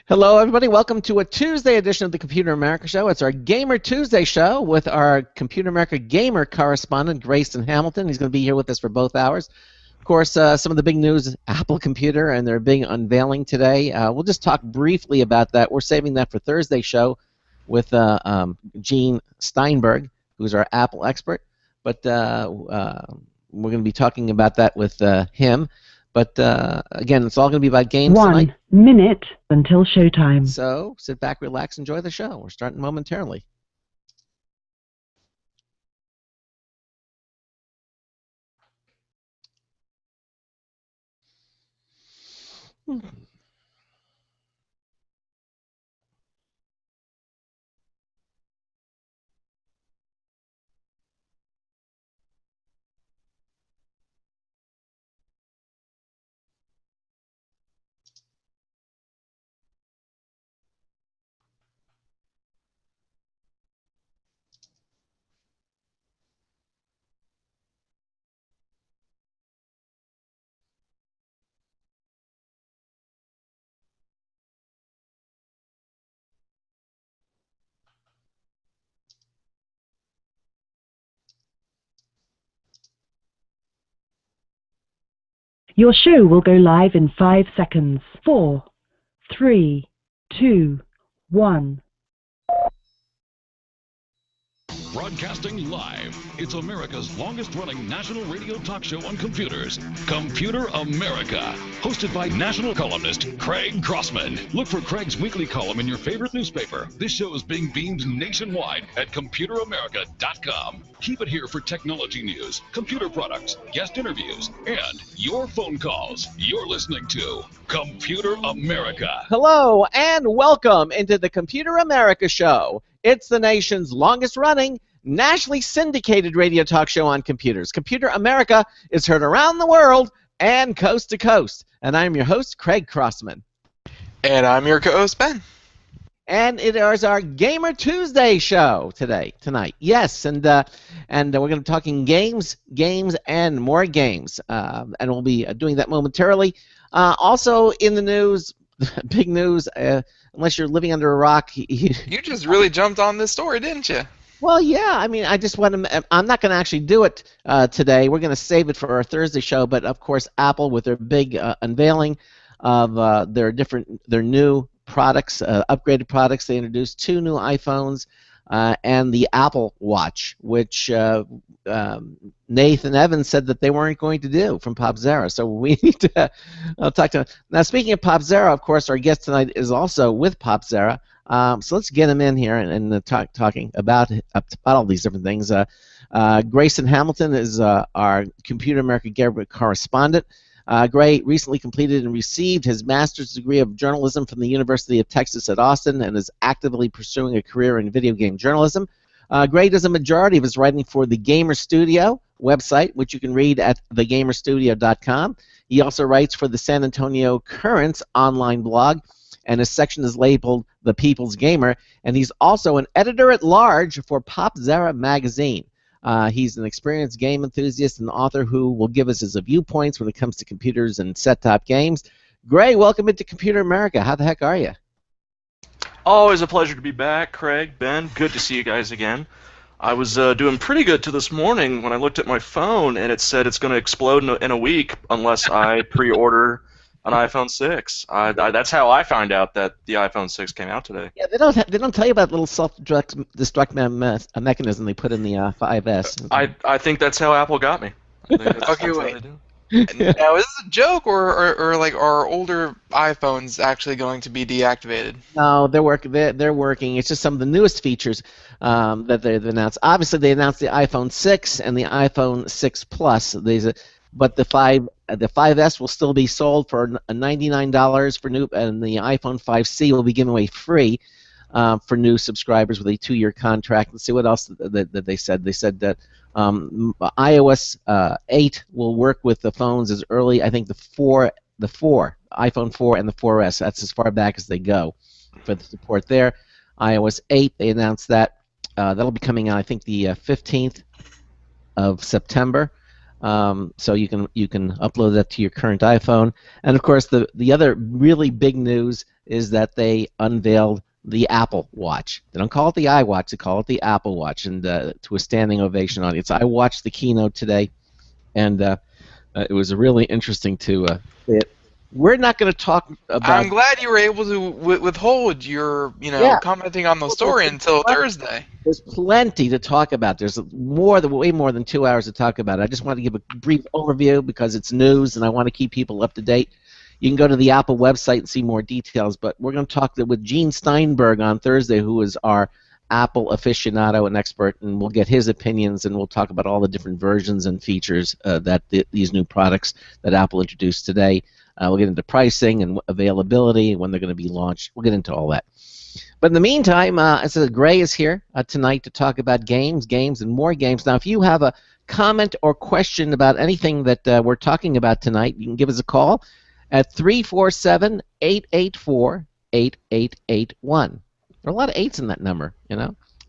Hello, everybody. Welcome to a Tuesday edition of the Computer America Show. It's our Gamer Tuesday show with our Computer America Gamer correspondent, Grayson Hamilton. He's going to be here with us for both hours. Of course, some of the big news is Apple Computer and their big unveiling today. We'll just talk briefly about that. We're saving that for Thursday's show with Gene Steinberg, who's our Apple expert. But we're going to be talking about that with him. But again, it's all going to be about games tonight. 1 minute until showtime. So sit back, relax, enjoy the show. We're starting momentarily. Your show will go live in 5 seconds. 4, 3, 2, 1. Broadcasting live, it's America's longest-running national radio talk show on computers, Computer America, hosted by national columnist Craig Crossman. Look for Craig's weekly column in your favorite newspaper. This show is being beamed nationwide at ComputerAmerica.com. Keep it here for technology news, computer products, guest interviews, and your phone calls. You're listening to Computer America. Hello, and welcome into the Computer America Show. It's the nation's longest-running, nationally syndicated radio talk show on computers. Computer America is heard around the world and coast to coast. And I'm your host, Craig Crossman. And I'm your co-host, Ben. And it is our Gamer Tuesday show tonight. Yes, and we're going to be talking games, and more games. And we'll be doing that momentarily. Also in the news, big news, unless you're living under a rock. You just really jumped on this story, didn't you? Well, yeah. I mean, I just want to. I'm not going to actually do it today. We're going to save it for our Thursday show. But of course, Apple with their big unveiling of their new products, upgraded products. They introduced 2 new iPhones and the Apple Watch, which Nathan Evans said that they weren't going to do from Popzera. So we need to talk to him. Now, speaking of Popzera, of course, our guest tonight is also with Popzera. So let's get him in here and talking about all these different things. Grayson Hamilton is our Computer America Gamer correspondent. Gray recently completed and received his master's degree of journalism from the University of Texas at Austin and is actively pursuing a career in video game journalism. Gray does a majority of his writing for the Gamer Studio website, which you can read at thegamerstudio.com. He also writes for the San Antonio Currents online blog, and his section is labeled The People's Gamer, and he's also an editor-at-large for Popzera magazine. He's an experienced game enthusiast and author who will give us his viewpoints when it comes to computers and set-top games. Gray, welcome into Computer America. How the heck are you? Always a pleasure to be back, Craig, Ben. Good to see you guys again. I was doing pretty good to this morning when I looked at my phone and it said it's going to explode in a week unless I pre-order an iPhone 6. That's how I found out that the iPhone 6 came out today. Yeah, they don't tell you about the little self-destruct mechanism they put in the 5S. I think that's how Apple got me. Okay, wait. Now, is this a joke, or like are older iPhones actually going to be deactivated? No, they're working. It's just some of the newest features that they've announced. Obviously, they announced the iPhone 6 and the iPhone 6 Plus. But the 5S will still be sold for $99 for new, and the iPhone 5C will be given away free for new subscribers with a 2-year contract. Let's see what else that they said. They said that iOS 8 will work with the phones as early, I think, the iPhone 4 and the 4S. That's as far back as they go for the support there. iOS 8, they announced that. That'll be coming out, I think, the 15th of September. So you can upload that to your current iPhone. And of course, the other really big news is that they unveiled the Apple Watch. They don't call it the iWatch; they call it the Apple Watch, and to a standing ovation audience. I watched the keynote today, and it was really interesting to see it. We're not going to talk about. I'm glad you were able to withhold your, commenting on the story until Thursday. There's plenty to talk about. There's way more than 2 hours to talk about. I just want to give a brief overview because it's news, and I want to keep people up to date. You can go to the Apple website and see more details. But we're going to talk with Gene Steinberg on Thursday, who is our Apple aficionado and expert, and we'll get his opinions, and we'll talk about all the different versions and features that these new products that Apple introduced today. We'll get into pricing and availability, when they're going to be launched. We'll get into all that. But in the meantime, Gray is here tonight to talk about games, and more games. Now, if you have a comment or question about anything that we're talking about tonight, you can give us a call at 347-884-8881. There are a lot of 8s in that number,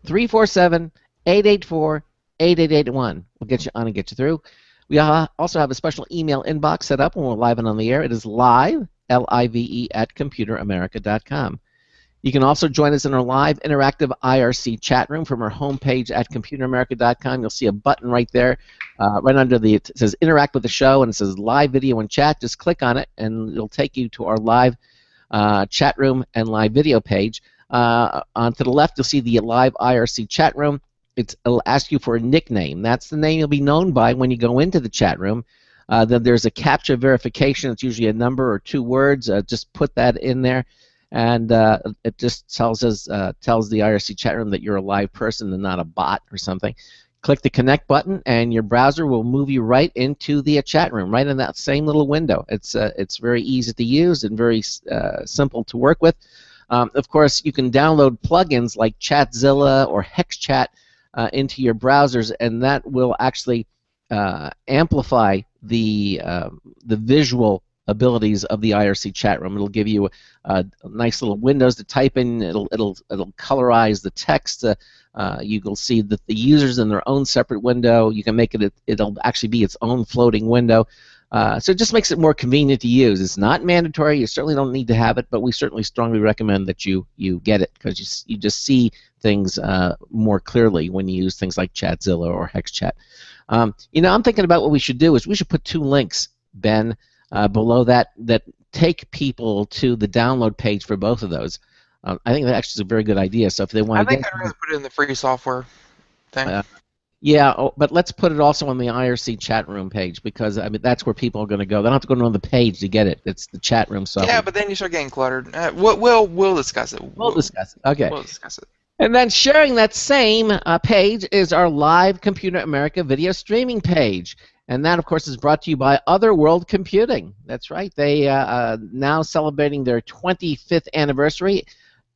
347-884-8881. We'll get you on and get you through. We also have a special email inbox set up when we're live and on the air. It is live, L-I-V-E, at computeramerica.com. You can also join us in our live interactive IRC chat room from our homepage at computeramerica.com. You'll see a button right there, right under it says interact with the show, and it says live video and chat. Just click on it, and it'll take you to our live chat room and live video page. On to the left, you'll see the live IRC chat room. It'll ask you for a nickname. That's the name you'll be known by when you go into the chat room. Then there's a CAPTCHA verification. It's usually a number or 2 words. Just put that in there, and it just tells the IRC chat room that you're a live person and not a bot or something. Click the connect button, and your browser will move you right into the chat room, right in that same little window. It's very easy to use and very simple to work with. Of course, you can download plugins like Chatzilla or HexChat into your browsers, and that will actually amplify the visual abilities of the IRC chat room. It'll give you nice little windows to type in. It'll colorize the text. You will see that the users in their own separate window. You can make it'll actually be its own floating window. So it just makes it more convenient to use. It's not mandatory. You certainly don't need to have it, but we certainly strongly recommend that you get it, because you just see things more clearly when you use things like Chatzilla or HexChat. I'm thinking about what we should do is we should put 2 links, Ben, below that take people to the download page for both of those. I think that actually is a very good idea. So if they want to, I'd rather put it in the free software thing. Yeah, but let's put it also on the IRC chat room page, because that's where people are going to go. They don't have to go to the page to get it. It's the chat room software. Yeah, but then you start getting cluttered. We'll discuss it. We'll discuss it. Okay. We'll discuss it. And then sharing that same page is our live Computer America video streaming page. And that, of course, is brought to you by Otherworld Computing. That's right. They are now celebrating their 25th anniversary.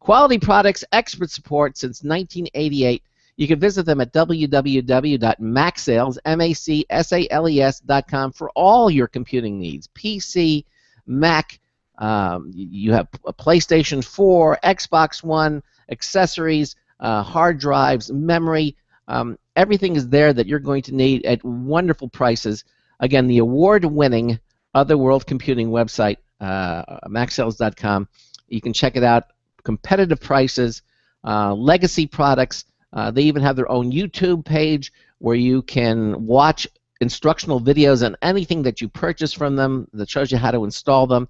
Quality products, expert support since 1988. You can visit them at www.macsales.com for all your computing needs. PC, Mac, you have a PlayStation 4, Xbox One, accessories, hard drives, memory. Everything is there that you're going to need at wonderful prices. Again, the award-winning Otherworld Computing website, macsales.com. You can check it out. Competitive prices, legacy products. They even have their own YouTube page where you can watch instructional videos on anything that you purchase from them that shows you how to install them.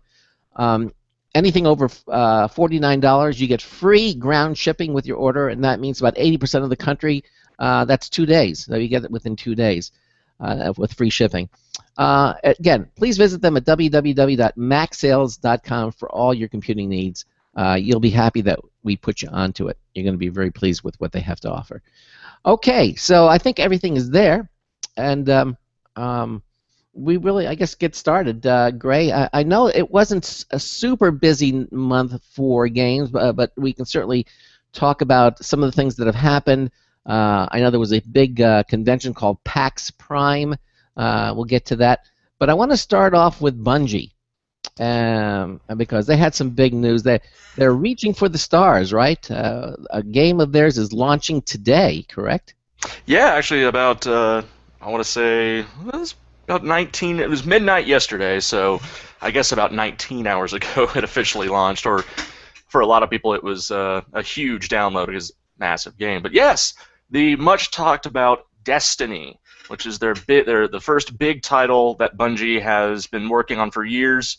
Anything over $49, you get free ground shipping with your order, and that means about 80% of the country. That's 2 days. So you get it within 2 days with free shipping. Again, please visit them at www.macsales.com for all your computing needs. You'll be happy that we put you onto it. You're going to be very pleased with what they have to offer. Okay, so I think everything is there, and we really, I guess, get started. Gray, I know it wasn't a super busy month for games, but we can certainly talk about some of the things that have happened. I know there was a big convention called PAX Prime. We'll get to that. But I want to start off with Bungie. Because they had some big news. They're reaching for the stars, right? A game of theirs is launching today, correct? Yeah, actually, about I want to say about 19. It was midnight yesterday, so I guess about 19 hours ago it officially launched. Or for a lot of people, it was a huge download because massive game. But yes, the much talked about Destiny, which is the first big title that Bungie has been working on for years.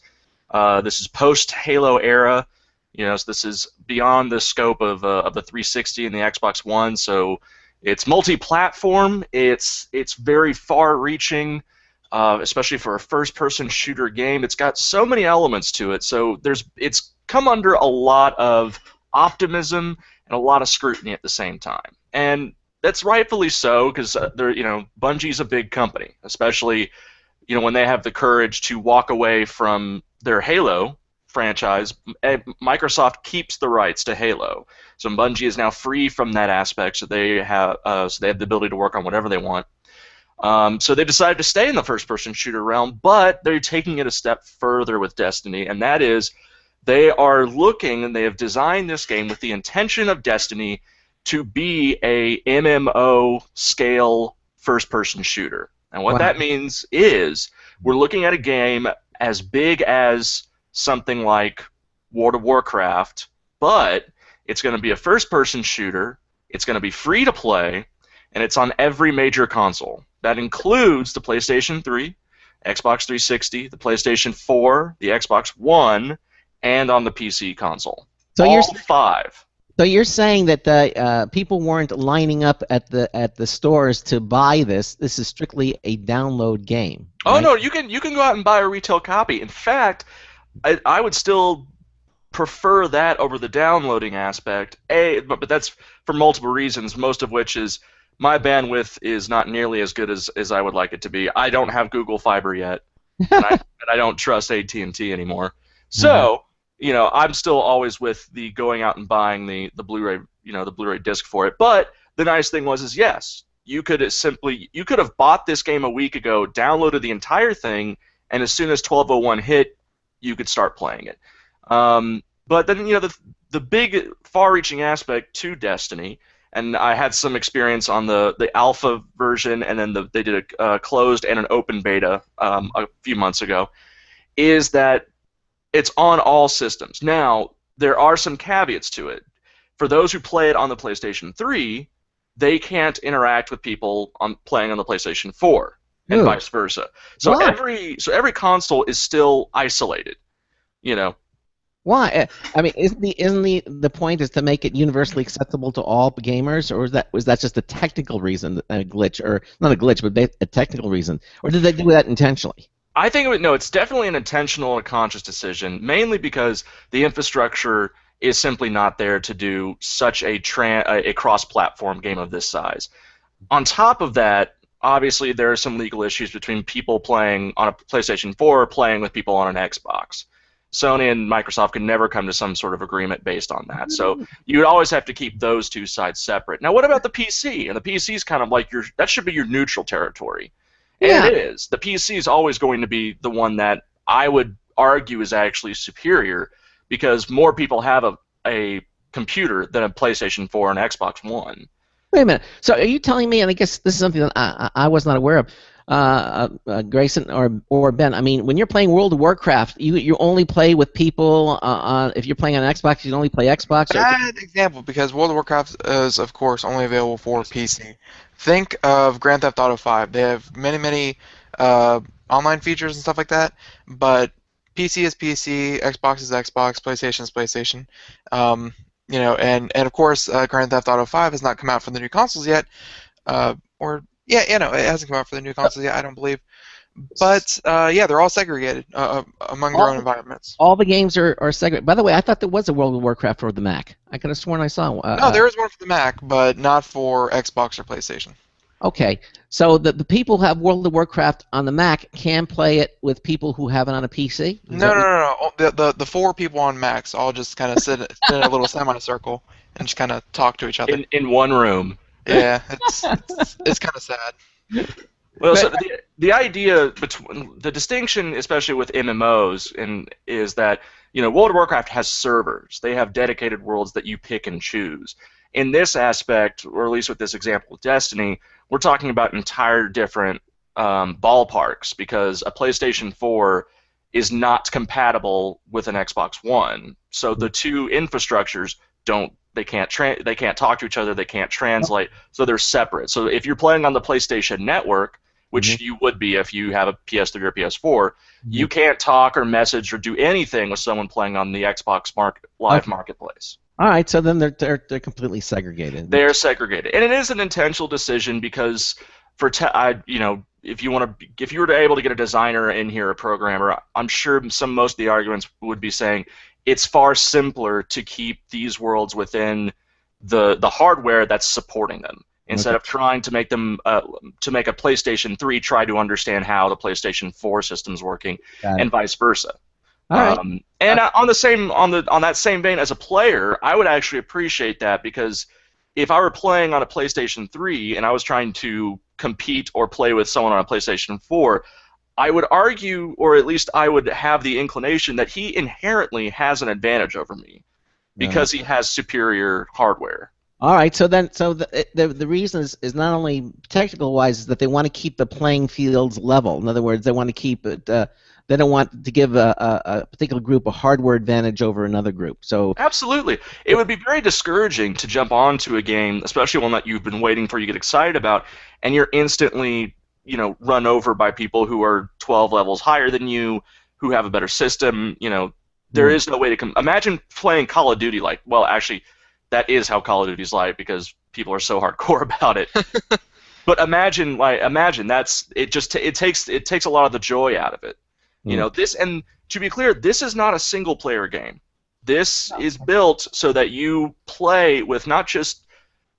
This is post Halo era. So this is beyond the scope of the 360 and the Xbox One. So it's multi-platform. It's very far-reaching, especially for a first-person shooter game. It's got so many elements to it. So it's come under a lot of optimism and a lot of scrutiny at the same time. And that's rightfully so, because Bungie's a big company, especially when they have the courage to walk away from their Halo franchise. Microsoft keeps the rights to Halo, so Bungie is now free from that aspect. So they have the ability to work on whatever they want. So they decided to stay in the first-person shooter realm, but they're taking it a step further with Destiny, and that is they are looking, and they have designed this game with the intention of Destiny to be a MMO scale first-person shooter. And what that means is we're looking at a game as big as something like World of Warcraft, but it's going to be a first-person shooter, it's going to be free to play, and it's on every major console. That includes the PlayStation 3, Xbox 360, the PlayStation 4, the Xbox One, and on the PC console. So all five. So you're saying that the people weren't lining up at the stores to buy this. This is strictly a download game. Right? Oh no, you can go out and buy a retail copy. In fact, I would still prefer that over the downloading aspect. But that's for multiple reasons, most of which is my bandwidth is not nearly as good as I would like it to be. I don't have Google Fiber yet, and I don't trust AT&T anymore. So, I'm still always with the going out and buying the Blu-ray, the Blu-ray disc for it. But the nice thing was yes, you could have bought this game a week ago, downloaded the entire thing, and as soon as 1201 hit, you could start playing it. But then, the big far-reaching aspect to Destiny, and I had some experience on the alpha version, and then they did a closed and an open beta a few months ago, is that it's on all systems. Now, there are some caveats to it. For those who play it on the PlayStation 3, they can't interact with people playing on the PlayStation 4, and vice versa. So every console is still isolated. Why? I mean, isn't the point is to make it universally accessible to all gamers, or was that just a technical reason, a glitch, or not a glitch, but a technical reason, or did they do that intentionally? I think it's definitely an intentional and conscious decision, mainly because the infrastructure is simply not there to do such a cross-platform game of this size. On top of that, obviously there are some legal issues between people playing on a PlayStation 4 playing with people on an Xbox. Sony and Microsoft can never come to some sort of agreement based on that. So you would always have to keep those two sides separate. Now, what about the PC? And the PC is kind of like that should be your neutral territory. And it is. The PC is always going to be the one that I would argue is actually superior, because more people have a computer than a PlayStation 4 and Xbox One. Wait a minute. So are you telling me, and I guess this is something that I was not aware of, Grayson or Ben, I mean, when you're playing World of Warcraft, you only play with people if you're playing on Xbox, you only play Xbox? Bad example, because World of Warcraft is, of course, only available for PC. Think of Grand Theft Auto 5. They have many online features and stuff like that, but PC is PC, Xbox is Xbox, PlayStation is PlayStation. And of course, Grand Theft Auto 5 has not come out for the new consoles yet, it hasn't come out for the new consoles yet, I don't believe. But they're all segregated among their own environments. All the games are segregated. By the way, I thought there was a World of Warcraft for the Mac. I could have sworn I saw one. No, there is one for the Mac, but not for Xbox or PlayStation. Okay, so the people who have World of Warcraft on the Mac can play it with people who have it on a PC? No. The four people on Macs all just kind of sit in a little semicircle and just kind of talk to each other. In one room. Yeah, it's kind of sad. Well, so the idea between the distinction, especially with MMOs, is that World of Warcraft has servers. They have dedicated worlds that you pick and choose. In this aspect, or at least with this example of Destiny, we're talking about entire different ballparks because a PlayStation 4 is not compatible with an Xbox One. So the two infrastructures they can't talk to each other, they can't translate, so they're separate. So if you're playing on the PlayStation Network, which you would be if you have a PS3 or PS4, you can't talk or message or do anything with someone playing on the Xbox Live Marketplace. All right, so then they're completely segregated. They're segregated, and it is an intentional decision because if you were able to get a designer in here, a programmer, I'm sure most of the arguments would be saying it's far simpler to keep these worlds within the hardware that's supporting them instead of trying to make them to make a PlayStation 3 try to understand how the PlayStation 4 system's working, and vice versa. All right. And on that same vein, as a player, I would actually appreciate that because if I were playing on a PlayStation 3 and I was trying to compete or play with someone on a PlayStation 4, I would argue, or at least I would have the inclination that he inherently has an advantage over me because he has superior hardware. All right, so the reason is not only technical wise, is that they want to keep the playing fields level. In other words, they want to keep it. They don't want to give a particular group a hardware advantage over another group. So absolutely, it would be very discouraging to jump onto a game, especially one that you've been waiting for, you get excited about, and you're instantly run over by people who are 12 levels higher than you, who have a better system. There is no way to imagine playing Call of Duty actually, that is how Call of Duty's like because people are so hardcore about it. But imagine it takes a lot of the joy out of it. This, and to be clear, this is not a single player game. This is built so that you play with not just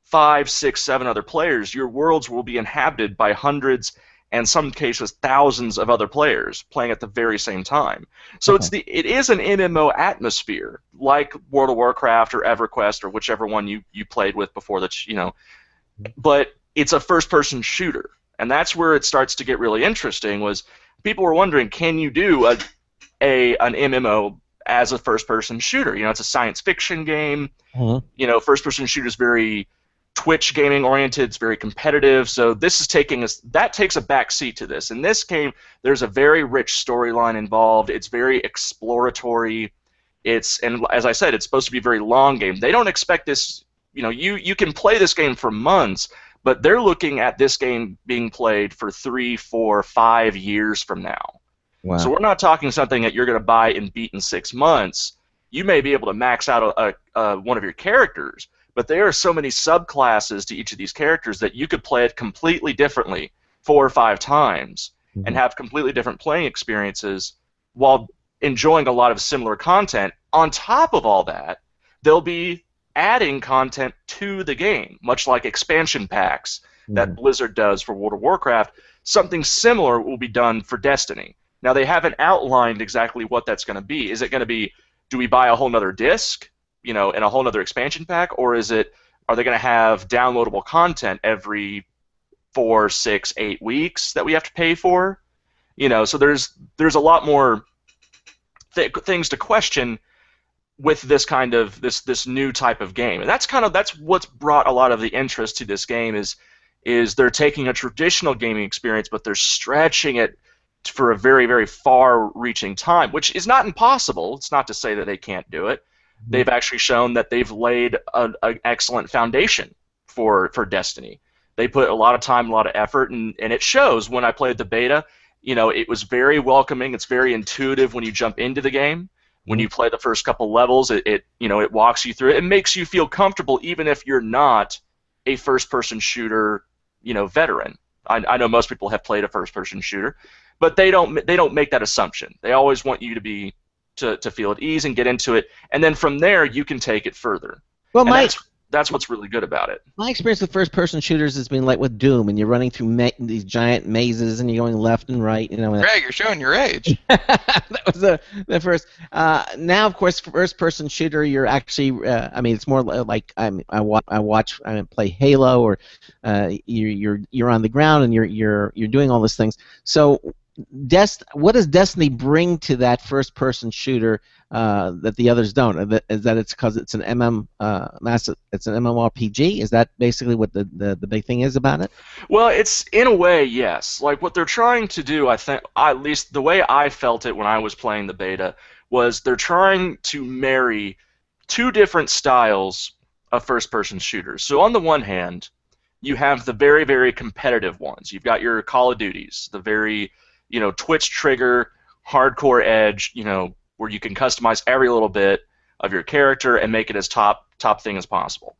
5, 6, 7 other players. Your worlds will be inhabited by hundreds and some cases thousands of other players playing at the very same time. So it is an MMO atmosphere like World of Warcraft or EverQuest or whichever one you played with before but it's a first-person shooter, and that's where it starts to get really interesting. Was people were wondering, can you do an MMO as a first-person shooter? It's a science fiction game. First-person shooter is very Twitch gaming oriented. It's very competitive. So this is that takes a back seat to this. In this game, there's a very rich storyline involved. It's very exploratory. And as I said, it's supposed to be a very long game. They don't expect this. You can play this game for months, but they're looking at this game being played for 3, 4, 5 years from now. Wow. So we're not talking something that you're going to buy and beat in 6 months. You may be able to max out one of your characters, but there are so many subclasses to each of these characters that you could play it completely differently 4 or 5 times and have completely different playing experiences while enjoying a lot of similar content. On top of all that, they'll be adding content to the game, much like expansion packs that Blizzard does for World of Warcraft. Something similar will be done for Destiny. Now, they haven't outlined exactly what that's going to be. Is it going to be, do we buy a whole nother disc, and a whole nother expansion pack, or are they going to have downloadable content every 4, 6, 8 weeks that we have to pay for? So there's a lot more things to question with this kind of this new type of game, and that's what's brought a lot of the interest to this game is they're taking a traditional gaming experience, but they're stretching it for a very, very far-reaching time, which is not impossible. It's not to say that they can't do it. They've actually shown that they've laid an excellent foundation for Destiny. They put a lot of time, a lot of effort, and it shows. When I played the beta, it was very welcoming. It's very intuitive when you jump into the game. When you play the first couple levels, it walks you through it. It makes you feel comfortable even if you're not a first-person shooter, veteran. I know most people have played a first-person shooter, but they don't make that assumption. They always want you to feel at ease and get into it, and then from there you can take it further. Well, that's what's really good about it. My experience with first-person shooters has been like with Doom, and you're running through these giant mazes, and you're going left and right. Greg, you're showing your age. That was the first. Now, of course, first-person shooter, you're actually. It's more like I play Halo, or you're on the ground and you're doing all those things. So what does Destiny bring to that first-person shooter that the others don't? Is that it's because it's an it's an MMORPG? Is that basically what the big thing is about it? Well, it's in a way, yes. Like what they're trying to do, I think, at least the way I felt it when I was playing the beta, was they're trying to marry two different styles of first-person shooters. So on the one hand, you have the very, very competitive ones. You've got your Call of Duties, the very, twitch trigger, hardcore edge, where you can customize every little bit of your character and make it as top thing as possible.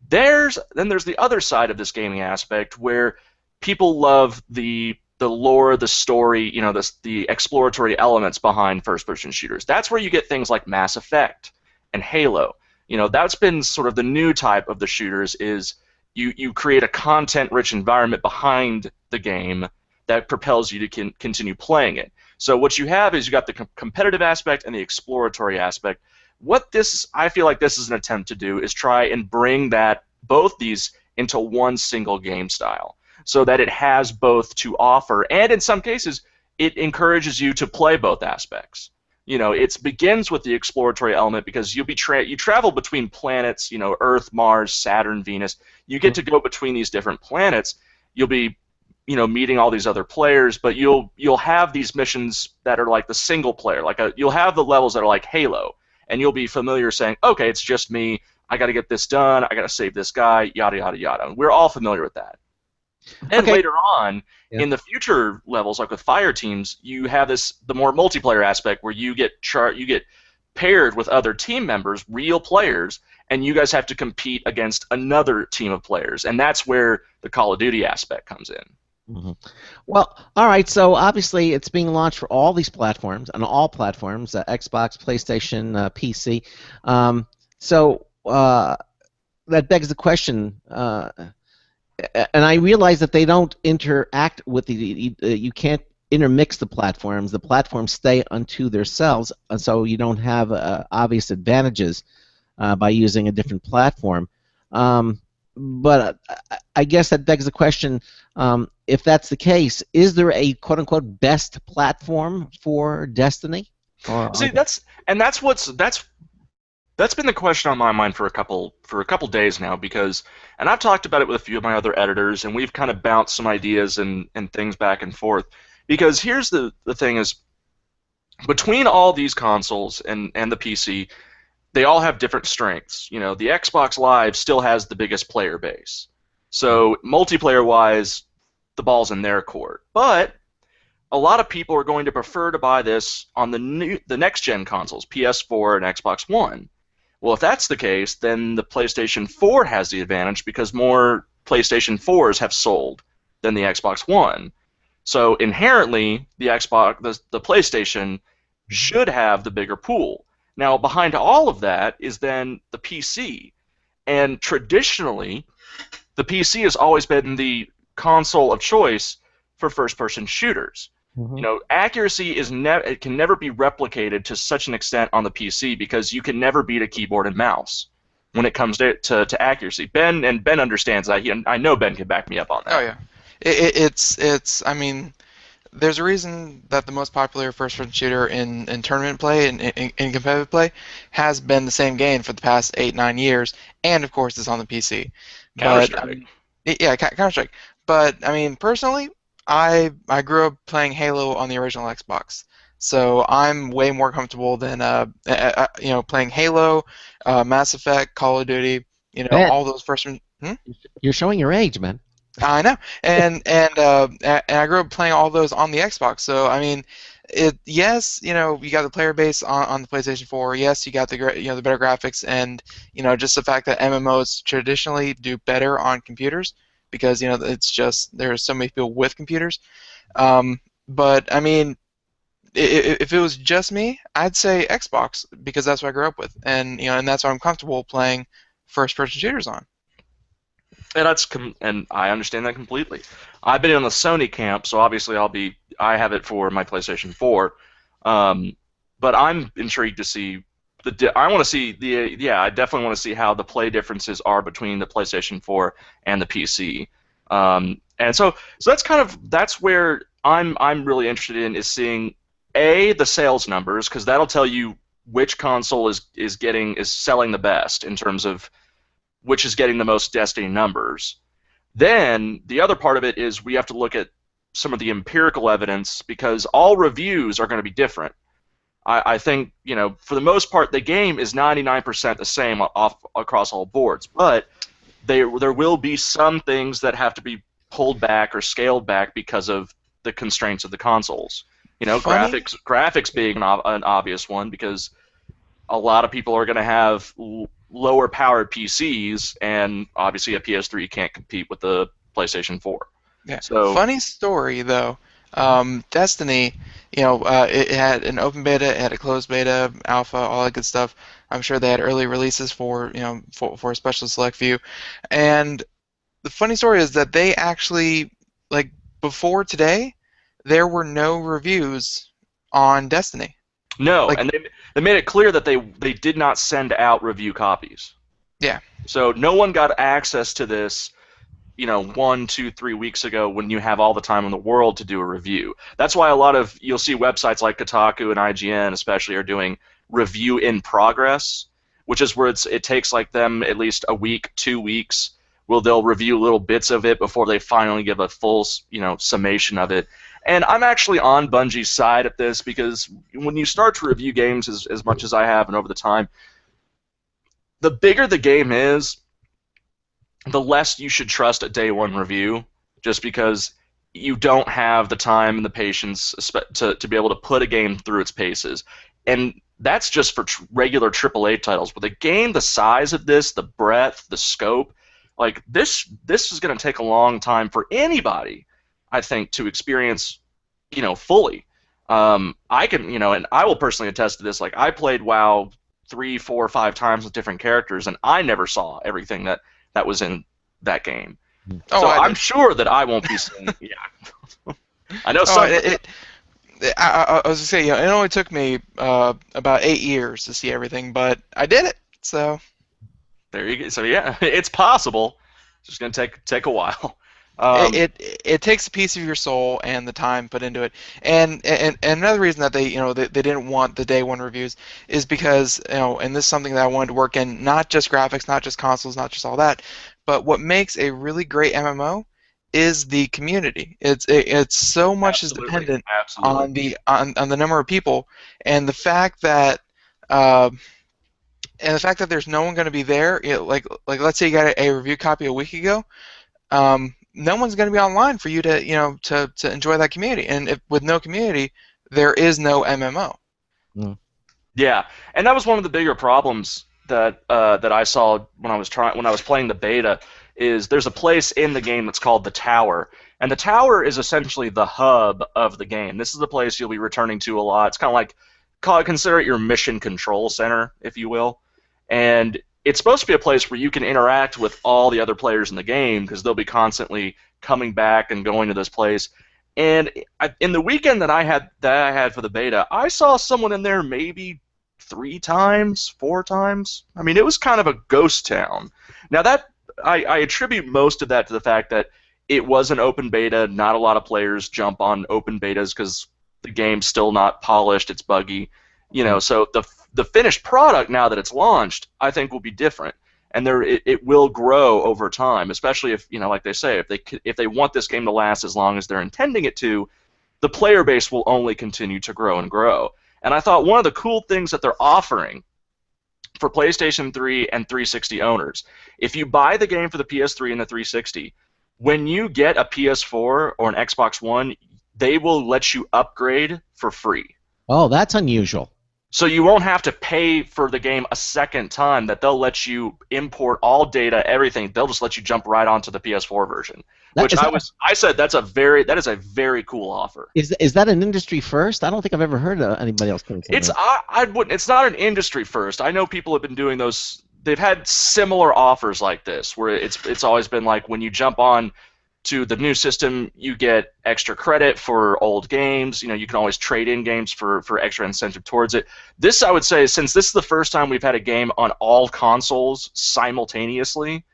Then there's the other side of this gaming aspect where people love the lore, the story, the exploratory elements behind first-person shooters. That's where you get things like Mass Effect and Halo. That's been sort of the new type of the shooters is you create a content-rich environment behind the game that propels you to continue playing it. So what you have is you got the competitive aspect and the exploratory aspect. I feel like this is an attempt to do is try and bring both these into one single game style so that it has both to offer, and in some cases it encourages you to play both aspects. It begins with the exploratory element because you travel between planets, Earth, Mars, Saturn, Venus. You get to go between these different planets. You'll be, meeting all these other players, but you'll have these missions that are like the single player. You'll have the levels that are like Halo, and you'll be familiar saying, okay, it's just me. I got to get this done. I got to save this guy. Yada yada yada. We're all familiar with that. And later on, in the future levels, like with fire teams, you have the more multiplayer aspect where you get paired with other team members, real players, and you guys have to compete against another team of players, and that's where the Call of Duty aspect comes in. Mm-hmm. Well, all right. So obviously, it's being launched for all these platforms, on all platforms: Xbox, PlayStation, PC. So that begs the question. And I realize that they don't interact with you can't intermix the platforms. The platforms stay unto themselves, and so you don't have obvious advantages by using a different platform. But I guess that begs the question: if that's the case, is there a quote-unquote best platform for Destiny? See, that's been the question on my mind for a couple days now, and I've talked about it with a few of my other editors, and we've kind of bounced some ideas and things back and forth. Because here's the thing is, between all these consoles and the PC, they all have different strengths. The Xbox Live still has the biggest player base, so multiplayer-wise, the ball's in their court. But a lot of people are going to prefer to buy this on the next-gen consoles, PS4 and Xbox One. Well, if that's the case, then the PlayStation 4 has the advantage because more PlayStation 4s have sold than the Xbox One. So inherently, the PlayStation should have the bigger pool. Now, behind all of that is then the PC. And traditionally, the PC has always been the console of choice for first-person shooters. Mm-hmm. Accuracy it can never be replicated to such an extent on the PC because you can never beat a keyboard and mouse when it comes to accuracy. Ben understands that. I know Ben can back me up on that. Oh yeah, it's. I mean, there's a reason that the most popular first-person shooter in tournament play and in competitive play has been the same game for the past 8-9 years, and of course it's on the PC. Counter-Strike. Yeah, Counter-Strike. But I mean, personally, I grew up playing Halo on the original Xbox, so I'm way more comfortable than playing Halo, Mass Effect, Call of Duty, Man, all those first. You're showing your age, man. I know, and I grew up playing all those on the Xbox. So I mean, yes, you got the player base on the PlayStation 4. Yes, you got the the better graphics, and just the fact that MMOs traditionally do better on computers. Because it's just there's so many people with computers, but I mean, if it was just me, I'd say Xbox because that's what I grew up with, and and that's what I'm comfortable playing first-person shooters on. And I understand that completely. I've been in the Sony camp, so obviously I have it for my PlayStation 4, but I'm intrigued to see I definitely want to see how the play differences are between the PlayStation 4 and the PC. And so that's where I'm really interested in is seeing the sales numbers, because that'll tell you which console is selling the best in terms of which is getting the most Destiny numbers. Then the other part of it is we have to look at some of the empirical evidence, because all reviews are going to be different. I think, for the most part, the game is 99% the same across all boards, but there will be some things that have to be pulled back or scaled back because of the constraints of the consoles. Graphics being an obvious one, because a lot of people are going to have lower powered PCs, and obviously a PS3 can't compete with the PlayStation 4. Yeah. So funny story though. Destiny, it had an open beta, it had a closed beta, alpha, all that good stuff. I'm sure they had early releases for a special select few. And the funny story is that they actually, like, before today, there were no reviews on Destiny. No, and they made it clear that they did not send out review copies. Yeah. So no one got access to this 1, 2, 3 weeks ago when you have all the time in the world to do a review. That's why you'll see websites like Kotaku and IGN especially are doing review in progress, which is where it takes like them at least a week, 2 weeks, they'll review little bits of it before they finally give a full summation of it. And I'm actually on Bungie's side at this, because when you start to review games as much as I have and over the time, the bigger the game is, the less you should trust a day one review, just because you don't have the time and the patience to be able to put a game through its paces. And that's just for regular AAA titles. With a game the size of this, the breadth, the scope, like this is going to take a long time for anybody, I think, to experience, fully. I can, and I will personally attest to this. Like, I played WoW 3, 4, 5 times with different characters, and I never saw everything that was in that game. Oh, so I'm sure that I won't be seeing. Yeah, I know. I was gonna say, it only took me about 8 years to see everything, but I did it. So there you go. So yeah, it's possible. It's just gonna take a while. It takes a piece of your soul and the time put into it, and another reason that they didn't want the day one reviews is because and this is something that I wanted to work in, not just graphics, not just consoles, not just all that, but what makes a really great MMO is the community. It's so much is dependent on the number of people, and the fact that there's no one going to be there. Like let's say you got a review copy a week ago. No one's going to be online for you to enjoy that community, and with no community, there is no MMO. Mm. Yeah, and that was one of the bigger problems that I saw when I was playing the beta. Is there's a place in the game that's called the Tower, and the Tower is essentially the hub of the game. This is the place you'll be returning to a lot. It's kind of like consider it your mission control center, if you will, and it's supposed to be a place where you can interact with all the other players in the game, because they'll be constantly coming back and going to this place. And in the weekend that I had for the beta, I saw someone in there maybe 3 times, 4 times. I mean, it was kind of a ghost town. Now that I attribute most of that to the fact that it was an open beta. Not a lot of players jump on open betas because the game's still not polished. It's buggy, So the finished product, now that it's launched, I think will be different, and it will grow over time. Especially if like they say, if they want this game to last as long as they're intending it to, the player base will only continue to grow and grow. And I thought one of the cool things that they're offering for PlayStation 3 and 360 owners, if you buy the game for the PS3 and the 360, when you get a PS4 or an Xbox One, they will let you upgrade for free. Oh, that's unusual. So you won't have to pay for the game a second time. That they'll let you import all data, everything. They'll just let you jump right onto the PS4 version. I said that is a very cool offer. Is that an industry first? I don't think I've ever heard of anybody else doing something. It's not an industry first. I know people have been doing those. They've had similar offers like this, where it's always been like when you jump on to the new system, you get extra credit for old games. You can always trade in games for extra incentive towards it. This, I would say, since this is the first time we've had a game on all consoles simultaneously,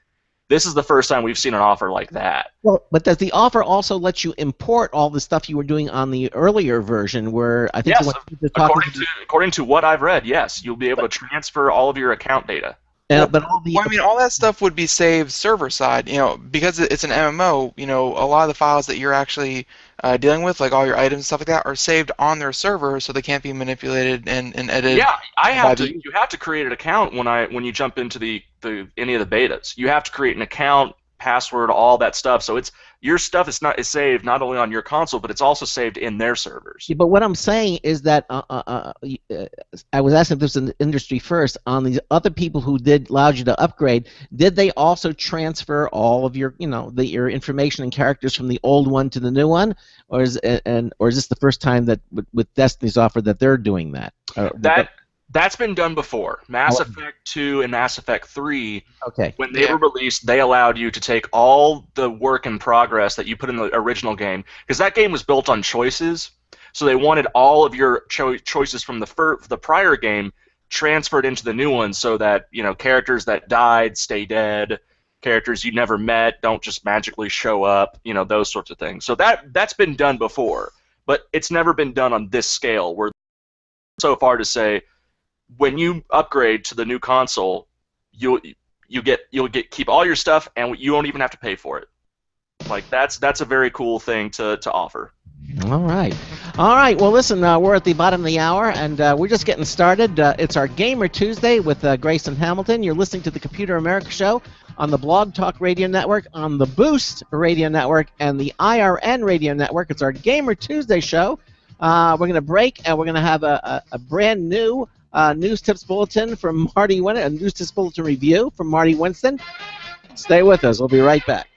This is the first time we've seen an offer like that. Well, but does the offer also let you import all the stuff you were doing on the earlier version, where I think Yes, according to what I've read, yes, you'll be able to transfer all of your account data. but all that stuff would be saved server side, because it's an MMO. A lot of the files that you're actually dealing with, like all your items and stuff like that, are saved on their server, so they can't be manipulated and edited. Yeah, you have to create an account when you jump into any of the betas. You have to create an account, password, all that stuff. So your stuff is saved not only on your console, but it's also saved in their servers. Yeah, but what I'm saying is that I was asking if this was an industry first. On the other people who allowed you to upgrade, did they also transfer all of your your information and characters from the old one to the new one, or is this the first time that with Destiny's offer that they're doing that? That's been done before. Mass Effect 2 and Mass Effect 3, when they were released, they allowed you to take all the work in progress that you put in the original game, because that game was built on choices, so they wanted all of your choices from the prior game transferred into the new one, so that characters that died stay dead, characters you never met don't just magically show up, those sorts of things. So that's been done before, but it's never been done on this scale, where so far to say, when you upgrade to the new console, you'll keep all your stuff, and you won't even have to pay for it. Like that's a very cool thing to offer. All right. Well, listen, we're at the bottom of the hour, and we're just getting started. It's our Gamer Tuesday with Grayson Hamilton. You're listening to the Computer America Show on the Blog Talk Radio Network, on the Boost Radio Network, and the IRN Radio Network. It's our Gamer Tuesday show. We're going to break, and we're going to have a brand new News Tips Bulletin from Marty Winston, a News Tips Bulletin review from Marty Winston. Stay with us. We'll be right back.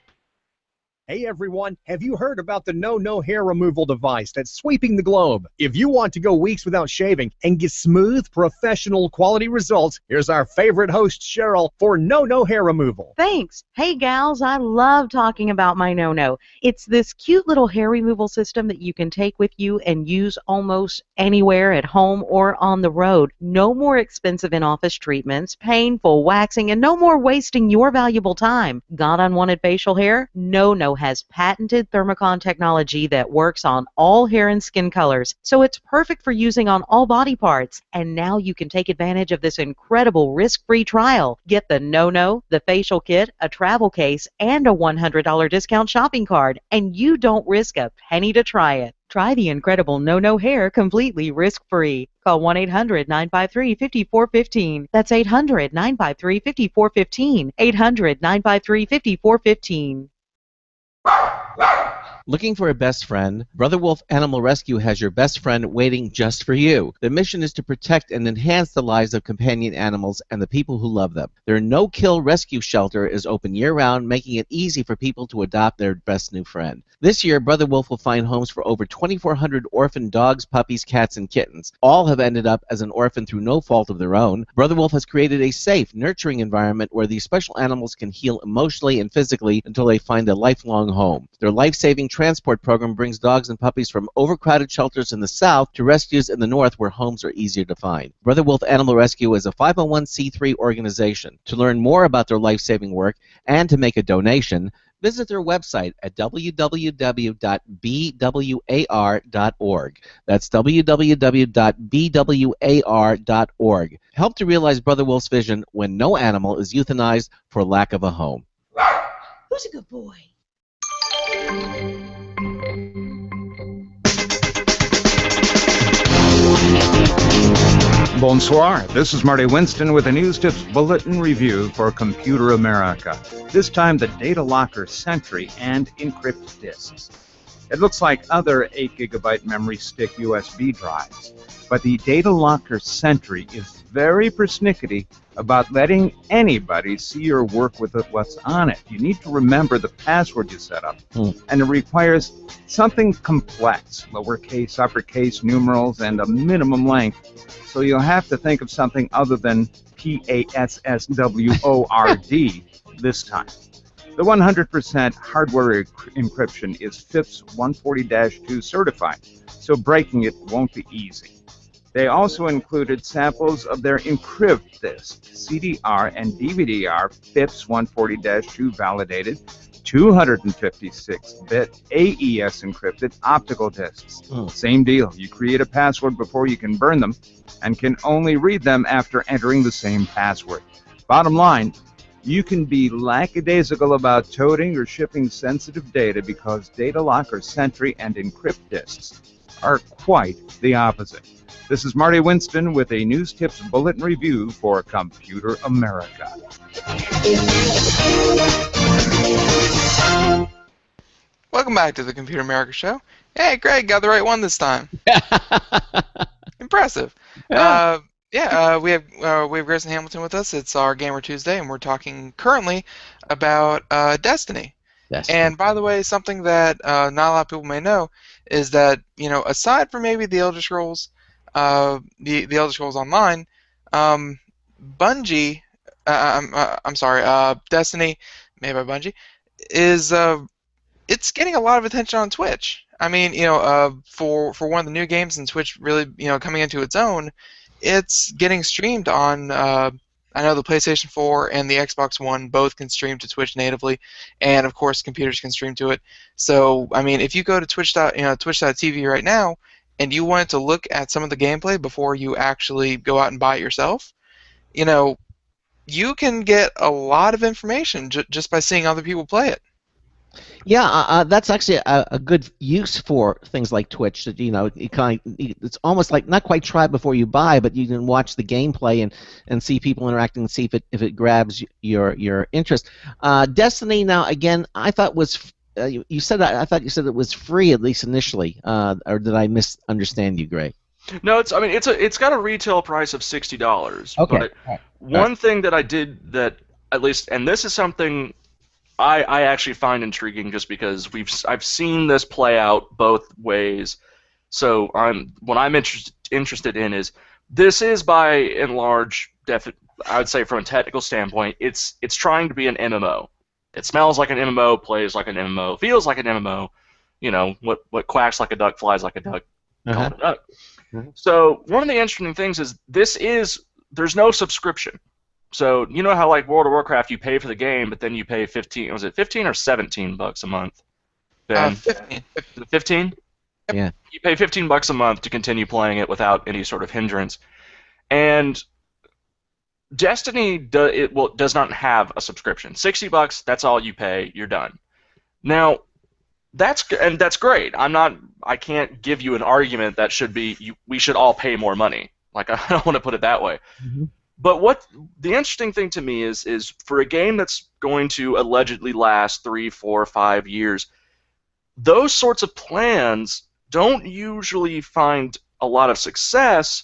Hey everyone, have you heard about the No Hair Removal device that's sweeping the globe? If you want to go weeks without shaving and get smooth, professional quality results, here's our favorite host, Cheryl, for No Hair Removal. Thanks. Hey gals, I love talking about my No. It's this cute little hair removal system that you can take with you and use almost anywhere at home or on the road. No more expensive in-office treatments, painful waxing, and no more wasting your valuable time. Got unwanted facial hair? No has patented Thermocon technology that works on all hair and skin colors, so it's perfect for using on all body parts. And now you can take advantage of this incredible risk-free trial. Get the No, the facial kit, a travel case, and a $100 discount shopping card, and you don't risk a penny to try it. Try the incredible No hair completely risk-free. Call 1-800-953-5415. That's 800-953-5415. 800-953-5415. Looking for a best friend? Brother Wolf Animal Rescue has your best friend waiting just for you. The mission is to protect and enhance the lives of companion animals and the people who love them. Their no-kill rescue shelter is open year-round, making it easy for people to adopt their best new friend. This year, Brother Wolf will find homes for over 2,400 orphan dogs, puppies, cats, and kittens. All have ended up as an orphan through no fault of their own. Brother Wolf has created a safe, nurturing environment where these special animals can heal emotionally and physically until they find a lifelong home. Their life-saving transport program brings dogs and puppies from overcrowded shelters in the south to rescues in the north where homes are easier to find. Brother Wolf Animal Rescue is a 501c3 organization. To learn more about their life-saving work and to make a donation, visit their website at www.bwar.org. That's www.bwar.org. Help to realize Brother Wolf's vision when no animal is euthanized for lack of a home. Who's a good boy? Bonsoir. This is Marty Winston with a News Tips Bulletin review for Computer America. This time the Data Locker Sentry and Encrypt disks. It looks like other 8GB memory stick USB drives, but the Data Locker Sentry is very persnickety about letting anybody see your work with what's on it. You need to remember the password you set up, and it requires something complex, lowercase, uppercase, numerals, and a minimum length. So you'll have to think of something other than PASSWORD this time. The 100% hardware encryption is FIPS 140-2 certified, so breaking it won't be easy. They also included samples of their Encrypt disc, CDR and DVD-R FIPS 140-2 validated, 256-bit AES encrypted optical discs. Same deal. You create a password before you can burn them and can only read them after entering the same password. Bottom line, you can be lackadaisical about toting or shipping sensitive data because Data Locker, Sentry, and Encrypt discs are quite the opposite. This is Marty Winston with a News Tips Bulletin Review for Computer America. Welcome back to the Computer America Show. Hey, Greg, got the right one this time. Impressive. Yeah. We have Grayson Hamilton with us. It's our Gamer Tuesday, and we're talking currently about Destiny. And by the way, something that not a lot of people may know is that, you know, aside from maybe the Elder Scrolls, the Elder Scrolls Online, Bungie, Destiny, made by Bungie, is it's getting a lot of attention on Twitch. I mean, you know, for one of the new games and Twitch really, you know, coming into its own, it's getting streamed on. I know the PlayStation 4 and the Xbox One both can stream to Twitch natively, and of course computers can stream to it. So, I mean, if you go to Twitch.tv right now, and you wanted to look at some of the gameplay before you actually go out and buy it yourself, you know, you can get a lot of information just by seeing other people play it. Yeah, that's actually a good use for things like Twitch. That, you know, it's almost like not quite try before you buy, but you can watch the gameplay and see people interacting and see if it grabs your interest. Destiny, now again, I thought was you said that, I thought you said it was free, at least initially, or did I misunderstand you, Greg? No, it's got a retail price of $60. Okay. But one thing that I did that at least, and this is something I actually find intriguing, just because I've seen this play out both ways. So what I'm interested in is, this is by and large, I would say from a technical standpoint, it's trying to be an MMO. It smells like an MMO, plays like an MMO, feels like an MMO. You know, what quacks like a duck, flies like a duck, call it a duck. So one of the interesting things is there's no subscription. So you know how like World of Warcraft, you pay for the game, but then you pay 15 or $17 a month? Ben? 15. 15? Yeah. You pay $15 a month to continue playing it without any sort of hindrance. And Destiny does not have a subscription. $60, that's all you pay, you're done. Now, that's great. I can't give you an argument that we should all pay more money. Like, I don't want to put it that way. Mm-hmm. But what the interesting thing to me is for a game that's going to allegedly last 3, 4, 5 years, those sorts of plans don't usually find a lot of success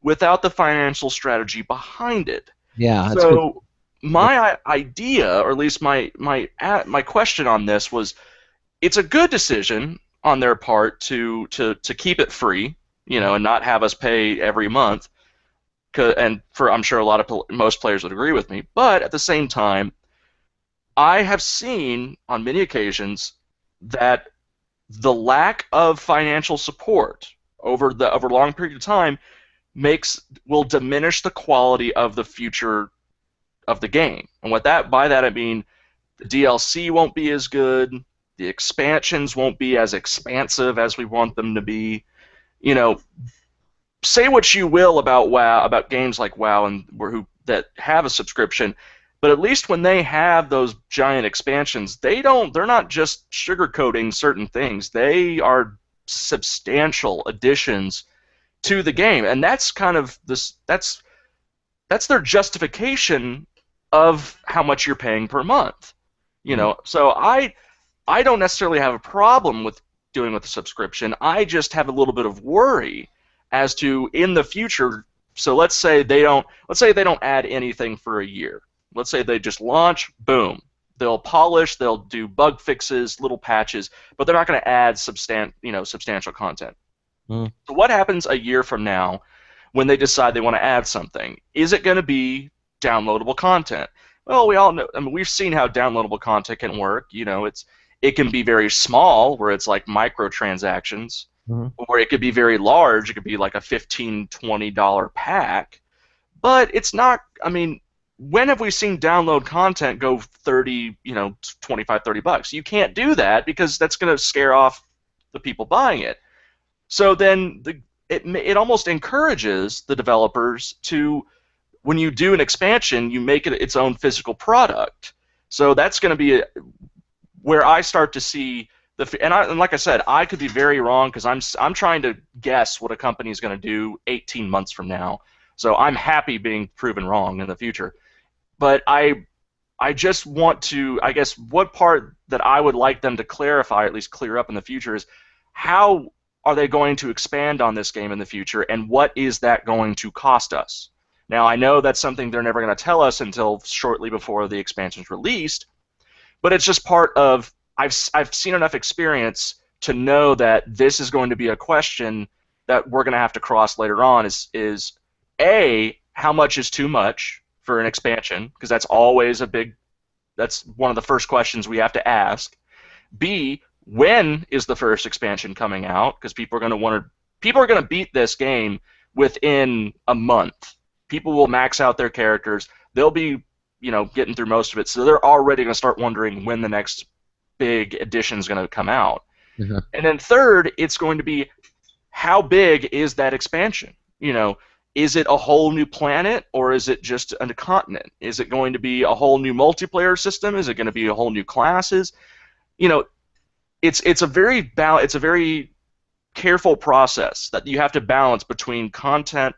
without the financial strategy behind it. Yeah. That's so good. My idea, or at least my question on this was, it's a good decision on their part to keep it free, you know, and not have us pay every month. And I'm sure most players would agree with me. But at the same time, I have seen on many occasions that the lack of financial support over a long period of time will diminish the quality of the future of the game. And by that I mean the DLC won't be as good, the expansions won't be as expansive as we want them to be. You know, say what you will about WoW, about games like WoW that have a subscription, but at least when they have those giant expansions, they're not just sugarcoating certain things. They are substantial additions to the game, and that's kind of that's their justification of how much you're paying per month. You know, so I don't necessarily have a problem with doing with the subscription. I just have a little bit of worry as to in the future. So let's say they don't add anything for a year. Let's say they just launch, boom. They'll polish, they'll do bug fixes, little patches, but they're not going to add substantial content. So what happens a year from now when they decide they want to add something? Is it going to be downloadable content? Well, we all know. I mean, we've seen how downloadable content can work. You know, it can be very small, where it's like microtransactions. or it could be very large. It could be like a $15, $20 pack. But it's not, I mean, when have we seen download content go 30, 25, $30? You can't do that because that's going to scare off the people buying it. So then it almost encourages the developers to, when you do an expansion, you make it its own physical product. So that's going to be where I start to see and like I said, I could be very wrong because I'm trying to guess what a company is going to do 18 months from now. So I'm happy being proven wrong in the future. But I just want to, I guess, what part that I would like them to clarify, at least clear up in the future, is how are they going to expand on this game in the future, and what is that going to cost us? Now, I know that's something they're never going to tell us until shortly before the expansion's released, but it's just part of, I've seen enough experience to know that this is going to be a question that we're going to have to cross later on is A, how much is too much for an expansion? Because that's always that's one of the first questions we have to ask. B, when is the first expansion coming out? Because people are going to beat this game within a month. People will max out their characters. They'll be, getting through most of it, so they're already going to start wondering when the next big edition is going to come out. Mm-hmm. And then third, it's going to be, how big is that expansion? Is it a whole new planet, or is it just a continent? Is it going to be a whole new multiplayer system? Is it going to be a whole new classes? It's a very careful process that you have to balance between content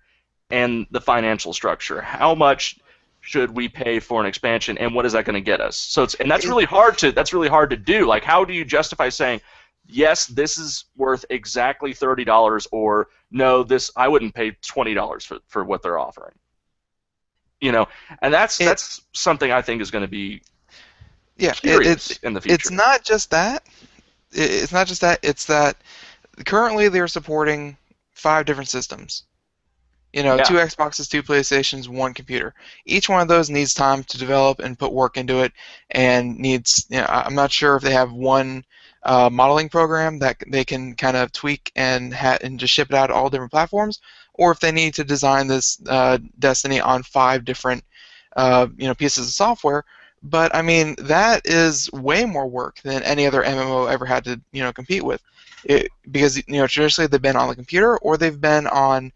and the financial structure. How much should we pay for an expansion, and what is that going to get us? So that's really hard to do. Like, how do you justify saying, yes, this is worth exactly $30, or no, I wouldn't pay $20 for what they're offering. And that's something I think is going to be curious in the future. It's not just that. It's not just that. It's that currently they're supporting 5 different systems. 2 Xboxes, 2 PlayStations, 1 computer. Each one of those needs time to develop and put work into it, and needs. I'm not sure if they have one modeling program that they can kind of tweak and just ship it out to all different platforms, or if they need to design this Destiny on 5 different pieces of software. But I mean, that is way more work than any other MMO ever had to compete with, because traditionally they've been on the computer or they've been on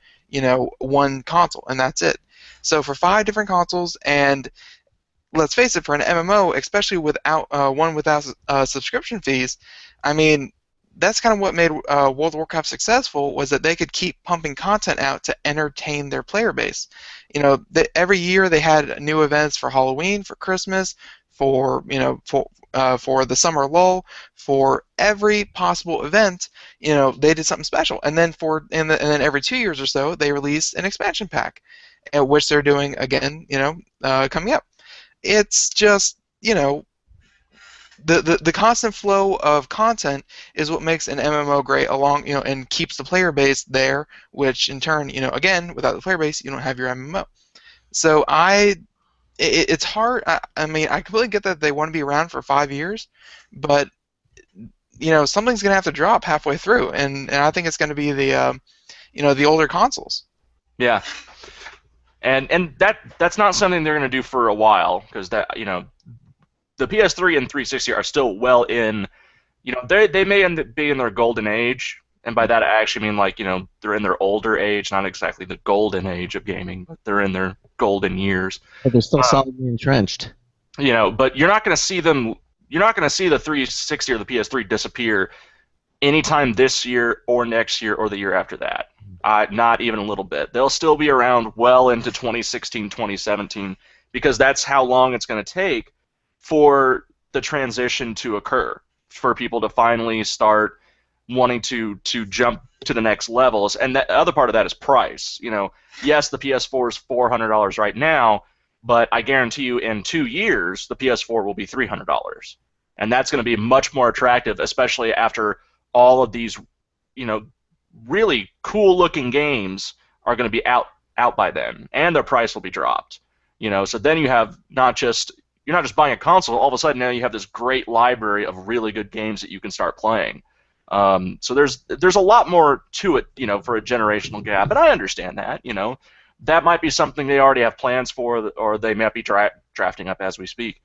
one console, and that's it. So for 5 different consoles, and let's face it, for an MMO, especially without subscription fees, I mean, that's kind of what made World of Warcraft successful, was that they could keep pumping content out to entertain their player base. Every year they had new events for Halloween, for Christmas, for the summer lull, for every possible event, they did something special. And then and then every 2 years or so, they released an expansion pack, which they're doing again, coming up. It's just, the constant flow of content is what makes an MMO great, and keeps the player base there, which in turn, again, without the player base, you don't have your MMO. So it's hard. I mean, I completely get that they want to be around for 5 years, but something's going to have to drop halfway through, and I think it's going to be the older consoles. Yeah, and that's not something they're going to do for a while, because the PS3 and 360 are still well in. They may end up being in their golden age. And by that I actually mean they're in their older age, not exactly the golden age of gaming, but they're in their golden years. But they're still solidly entrenched. But you're not going to see them. You're not going to see the 360 or the PS3 disappear anytime this year or next year or the year after that. Not even a little bit. They'll still be around well into 2016, 2017, because that's how long it's going to take for the transition to occur, for people to finally start wanting to jump to the next levels. And the other part of that is price. Yes, the PS4 is $400 right now, but I guarantee you in 2 years the PS4 will be $300, and that's going to be much more attractive, especially after all of these, really cool-looking games are going to be out by then, and their price will be dropped. So then you're not just buying a console. All of a sudden now you have this great library of really good games that you can start playing. So there's a lot more to it, for a generational gap, and I understand that. That might be something they already have plans for, or they might be drafting up as we speak.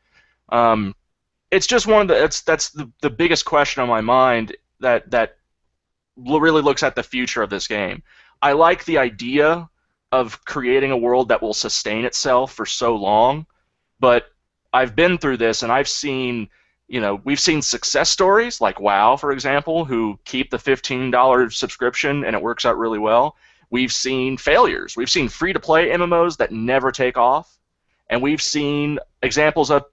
It's just one of that's the biggest question on my mind that really looks at the future of this game. I like the idea of creating a world that will sustain itself for so long, but I've been through this and I've seen, we've seen success stories like WoW, for example, who keep the $15 subscription and it works out really well. We've seen failures. We've seen free-to-play MMOs that never take off, and we've seen examples of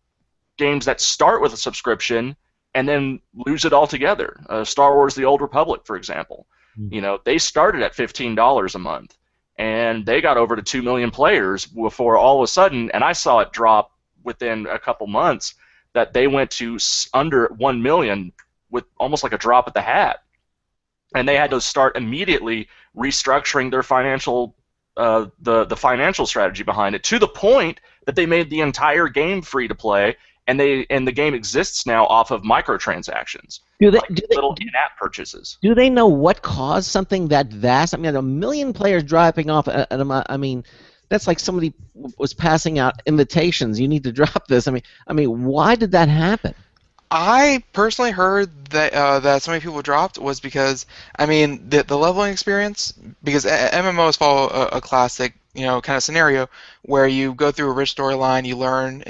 games that start with a subscription and then lose it altogether. Star Wars: The Old Republic, for example. They started at $15 a month, and they got over to 2 million players before all of a sudden, and I saw it drop within a couple months, that they went to under 1 million with almost like a drop at the hat. And they had to start immediately restructuring their financial, the financial strategy behind it, to the point that they made the entire game free to play, and the game exists now off of microtransactions, little in-app purchases. Do they know what caused something that vast? I mean, 1 million players dropping off. I mean, that's like somebody was passing out invitations. You need to drop this. I mean, why did that happen? I personally heard that that so many people dropped was because, I mean, the leveling experience, because MMOs follow a classic, kind of scenario where you go through a rich storyline, you learn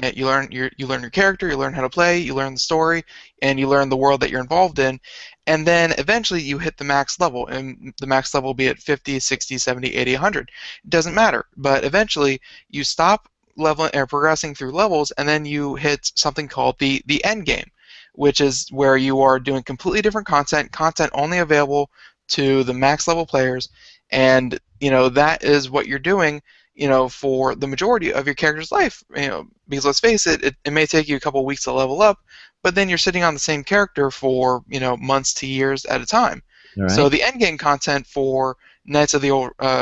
your character, you learn how to play, you learn the story, and you learn the world that you're involved in, and then eventually you hit the max level, and the max level will be at 50, 60, 70, 80, 100. It doesn't matter, but eventually you stop leveling or progressing through levels, and then you hit something called the end game, which is where you are doing completely different content only available to the max level players, and that is what you're doing, for the majority of your character's life, because let's face it, it may take you a couple weeks to level up, but then you're sitting on the same character for, months to years at a time. Right. So the end game content for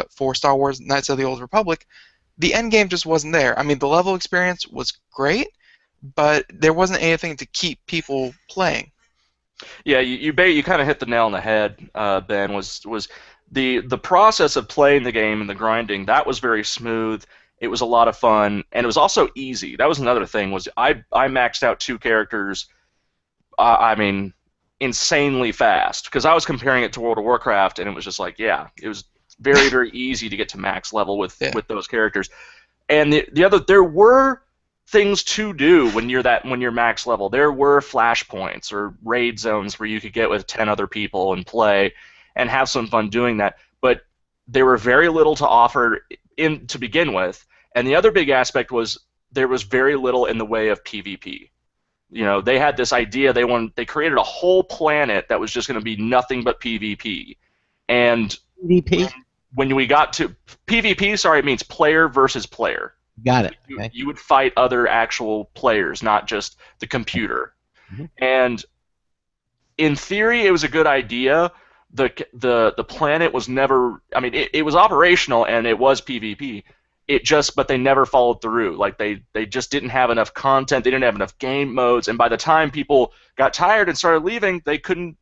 for Star Wars Knights of the Old Republic, the end game just wasn't there. I mean, the level experience was great, but there wasn't anything to keep people playing. Yeah, you kind of hit the nail on the head, Ben. Was the process of playing the game and the grinding, that was very smooth. It was a lot of fun, and it was also easy. That was another thing. Was I maxed out 2 characters, I mean, insanely fast, because I was comparing it to World of Warcraft, and it was just like, yeah, it was very, very easy to get to max level with those characters. And there were things to do when you're max level. There were flashpoints or raid zones where you could get with 10 other people and play and have some fun doing that, but there were very little to offer to begin with. And the other big aspect was there was very little in the way of PvP. They had this idea, they created a whole planet that was just going to be nothing but PvP. And PvP? When we got to PvP, sorry, it means player versus player. Got it. Okay. You would fight other actual players, not just the computer. Mm-hmm. And in theory, it was a good idea. The planet was never. I mean, it was operational and it was PvP. But they never followed through. Like they just didn't have enough content. They didn't have enough game modes. And by the time people got tired and started leaving, they couldn't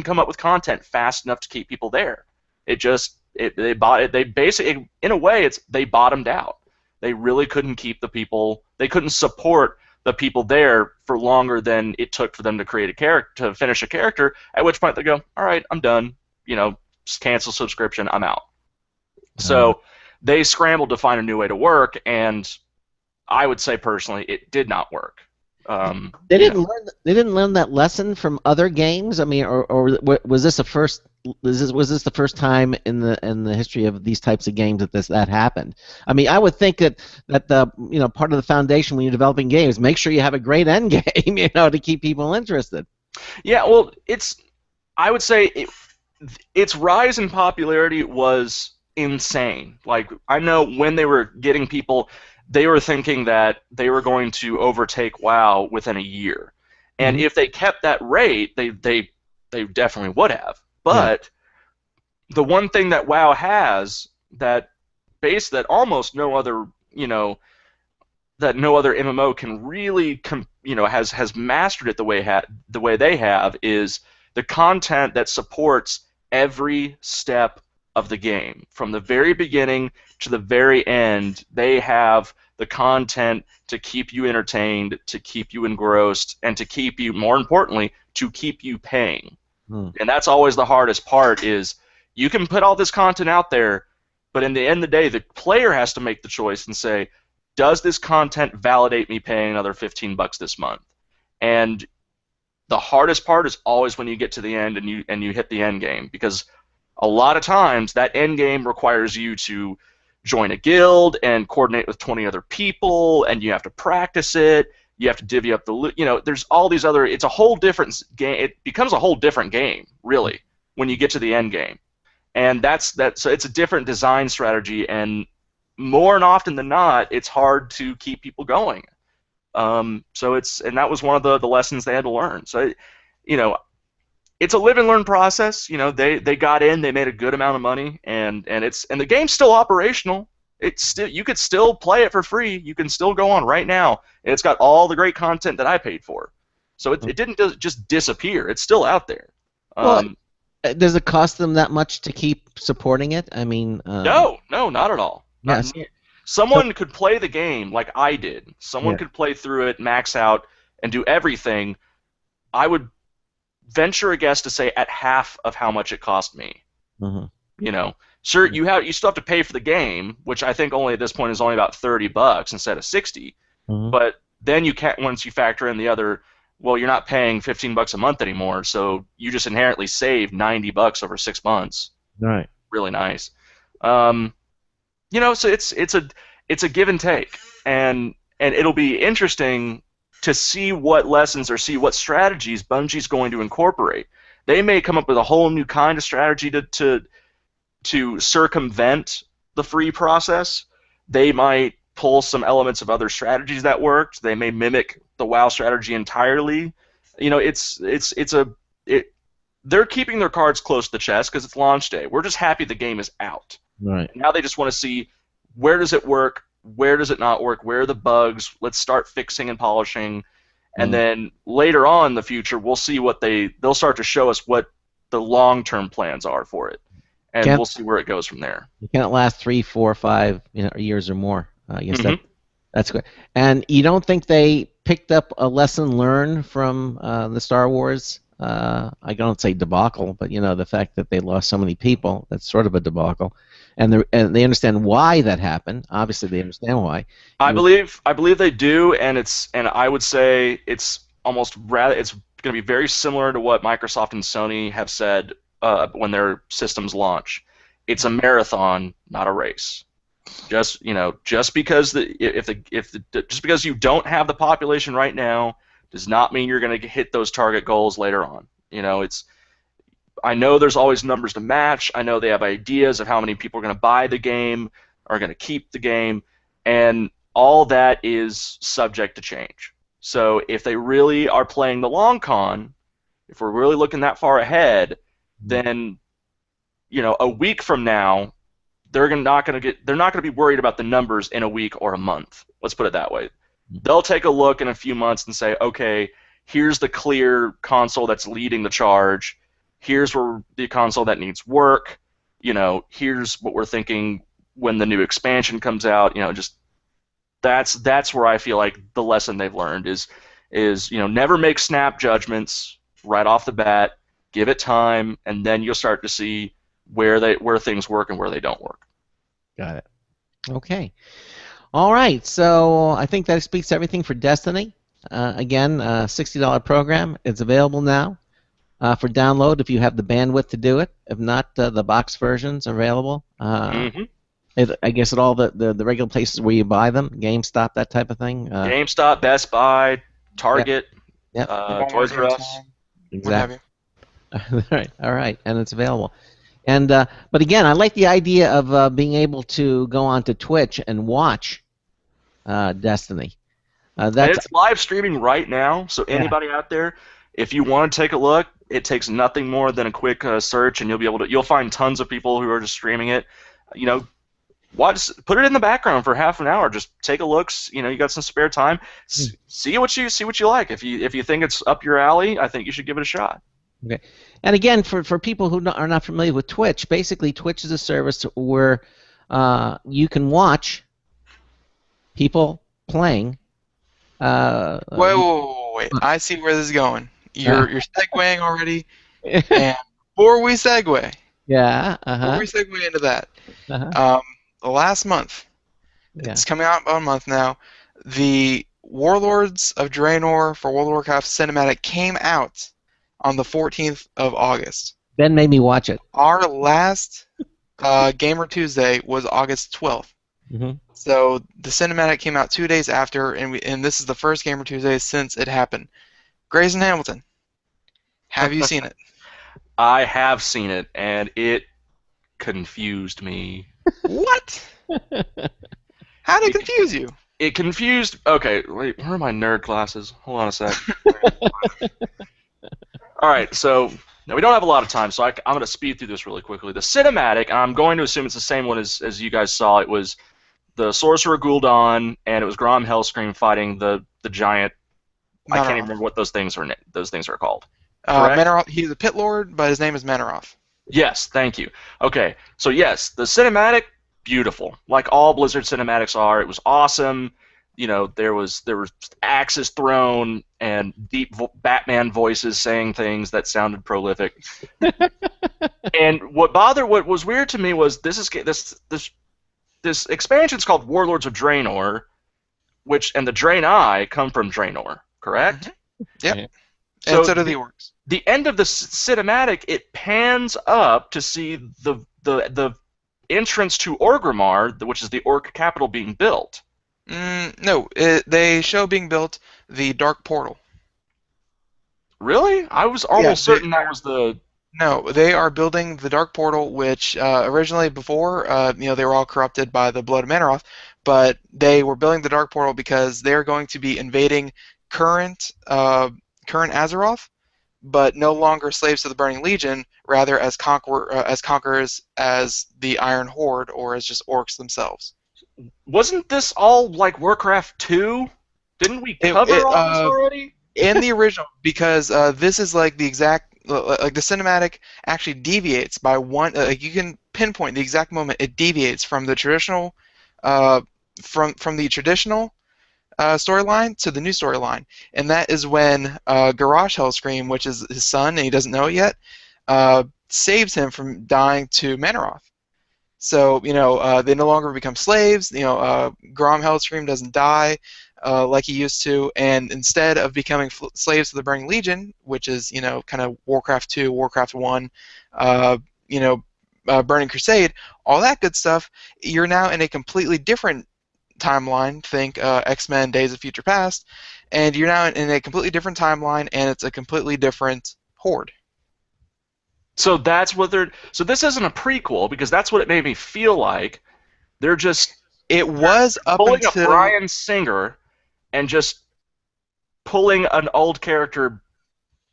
come up with content fast enough to keep people there. They basically, in a way, they bottomed out. They really couldn't keep the people. They couldn't support the people there for longer than it took for them to create a character, to finish a character. At which point they go, all right, I'm done. Just cancel subscription. I'm out. So they scrambled to find a new way to work, and I would say personally, it did not work. They didn't learn that lesson from other games. I mean, or was this the first? Was this the first time in the history of these types of games that happened? I mean, I would think that the part of the foundation when you're developing games, make sure you have a great end game, to keep people interested. Yeah, well, I would say its rise in popularity was insane. Like, I know when they were getting people, they were thinking that they were going to overtake WoW within a year, and if they kept that rate, they definitely would have. But the one thing that WoW has that almost no other that no other MMO can really has mastered it the way they have is the content that supports every step of the game. From the very beginning to the very end, they have the content to keep you entertained, to keep you engrossed, and to keep you, more importantly, to keep you paying. And that's always the hardest part, is you can put all this content out there, but in the end of the day, the player has to make the choice and say, does this content validate me paying another $15 this month? And the hardest part is always when you get to the end and you hit the end game, because a lot of times that end game requires you to join a guild and coordinate with 20 other people, and you have to practice it. You have to divvy up the loot. There's all these other. It's a whole different game. It becomes a whole different game, really, when you get to the end game, and that's that. So it's a different design strategy, and more and often than not, it's hard to keep people going. And that was one of the lessons they had to learn. So, it's a live and learn process. They got in, they made a good amount of money, and the game's still operational. You could still play it for free. You can still go on right now, and it's got all the great content that I paid for. So it didn't just disappear. It's still out there. Does it cost them that much to keep supporting it? I mean, no, not at all. Yes. Someone could play the game like I did. Someone could play through it, max out, and do everything. I would venture a guess to say at half of how much it cost me. Sure, you still have to pay for the game, which I think only at this point is only about $30 instead of $60. But then you can't, once you factor in the other, well, you're not paying $15 a month anymore, so you just inherently save $90 over 6 months. Right. Really nice. So it's a give and take, and it'll be interesting to see what lessons or see what strategies Bungie's going to incorporate. They may come up with a whole new kind of strategy to circumvent the free process. They might pull some elements of other strategies that worked. They may mimic the WoW strategy entirely. They're keeping their cards close to the chest because it's launch day. We're just happy the game is out. Right. Now they just want to see, where does it work, where does it not work, where are the bugs, let's start fixing and polishing, and then later on in the future we'll see what they'll start to show us what the long-term plans are for it, and we'll see where it goes from there. You can't last 3, 4, 5 years or more. Yes, that's good. And you don't think they picked up a lesson learned from the Star Wars, I don't say debacle, but the fact that they lost so many people, that's sort of a debacle. And they understand why that happened. Obviously, they understand why. I believe they do, and I would say it's going to be very similar to what Microsoft and Sony have said when their systems launch. It's a marathon, not a race. Just because just because you don't have the population right now does not mean you're going to hit those target goals later on. I know there's always numbers to match. I know they have ideas of how many people are going to buy the game, are going to keep the game, and all that is subject to change. So if they really are playing the long con, if we're really looking that far ahead, then a week from now, they're not going to be worried about the numbers in a week or a month. Let's put it that way. They'll take a look in a few months and say, okay, here's the clear console that's leading the charge. Here's where the console that needs work. Here's what we're thinking when the new expansion comes out. Just that's where I feel like the lesson they've learned is never make snap judgments right off the bat. Give it time, and then you'll start to see where things work and where they don't work. Got it. Okay. All right. So I think that speaks everything for Destiny. Again, $60 program. It's available now for download if you have the bandwidth to do it. If not, the box version's available. I guess at all the regular places where you buy them, GameStop, that type of thing. GameStop, Best Buy, Target, Toys R Us. Exactly. All right, and it's available. And but again, I like the idea of being able to go onto Twitch and watch Destiny. And it's live streaming right now, so anybody out there, if you want to take a look, it takes nothing more than a quick search, and you'll find tons of people who are just streaming it. Put it in the background for half an hour. Just take a look. You got some spare time. See what you like. If you think it's up your alley, I think you should give it a shot. Okay. And again, for people who are not familiar with Twitch, basically Twitch is a service where you can watch people playing. Wait. I see where this is going. You're segueing already. And before we segue, yeah, before we segue into that, last month, it's coming out about a month now, the Warlords of Draenor for World of Warcraft cinematic came out on the 14th of August. Ben made me watch it. Our last Gamer Tuesday was August 12th. Mm-hmm. So the cinematic came out 2 days after, and this is the first Gamer Tuesday since it happened. Grayson Hamilton, have you seen it? I have seen it, and it confused me. What? How did it confuse you? It confused... Okay, wait, where are my nerd glasses? Hold on a sec. Alright, so... Now, we don't have a lot of time, so I'm going to speed through this really quickly. The cinematic, and I'm going to assume it's the same one as you guys saw. It was the Sorcerer Gul'dan, and it was Grom Hellscream fighting the giant... I can't even remember what those things are called. Manaroth, he's a pit lord, but his name is Manaroth. Yes, thank you. Okay, so yes, the cinematic, beautiful. Like all Blizzard cinematics are. It was awesome. You know, there were axes thrown and deep Batman voices saying things that sounded prolific. And what was weird to me was this expansion's called Warlords of Draenor, and the Draenei come from Draenor, correct? Mm-hmm. Yep. Yeah. And so do the orcs. The end of the cinematic, it pans up to see the entrance to Orgrimmar, which is the orc capital, being built. No, they show being built the Dark Portal. Really? I was almost certain that was the... No, they are building the Dark Portal, which originally before, they were all corrupted by the Blood of Manaroth, but they were building the Dark Portal because they're going to be invading current Azeroth, but no longer slaves to the Burning Legion, rather as conquerors as the Iron Horde, or as just orcs themselves. Wasn't this all like Warcraft 2? Didn't we cover all this already? In the original, because this is like the exact, like the cinematic actually deviates by one, like you can pinpoint the exact moment it deviates from the traditional, from the traditional storyline to the new storyline, and that is when Garrosh Hellscream, which is his son and he doesn't know it yet, saves him from dying to Manaroth. So, they no longer become slaves. Grom Hellscream doesn't die like he used to, and instead of becoming slaves to the Burning Legion, which is, kind of Warcraft 2, Warcraft 1, Burning Crusade, all that good stuff, you're now in a completely different timeline. Think X-Men Days of Future Past, and you're now in a completely different timeline, and it's a completely different horde. So that's what they're... So this isn't a prequel, because that's what it made me feel like. They're just... It was up pulling until... a Bryan Singer and just pulling an old character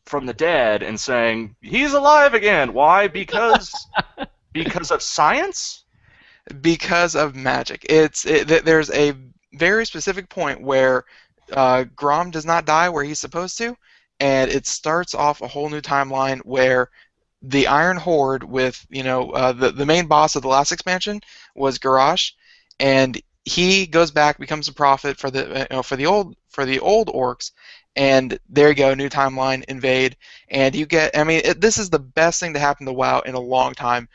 from the dead and saying, he's alive again. Why? Because of science? Because of magic. There's a very specific point where Grom does not die where he's supposed to, and it starts off a whole new timeline where the Iron Horde with, the main boss of the last expansion was Garrosh, and he goes back, becomes a prophet for the old orcs, and there you go, new timeline, invade, and you get, this is the best thing to happen to WoW in a long time.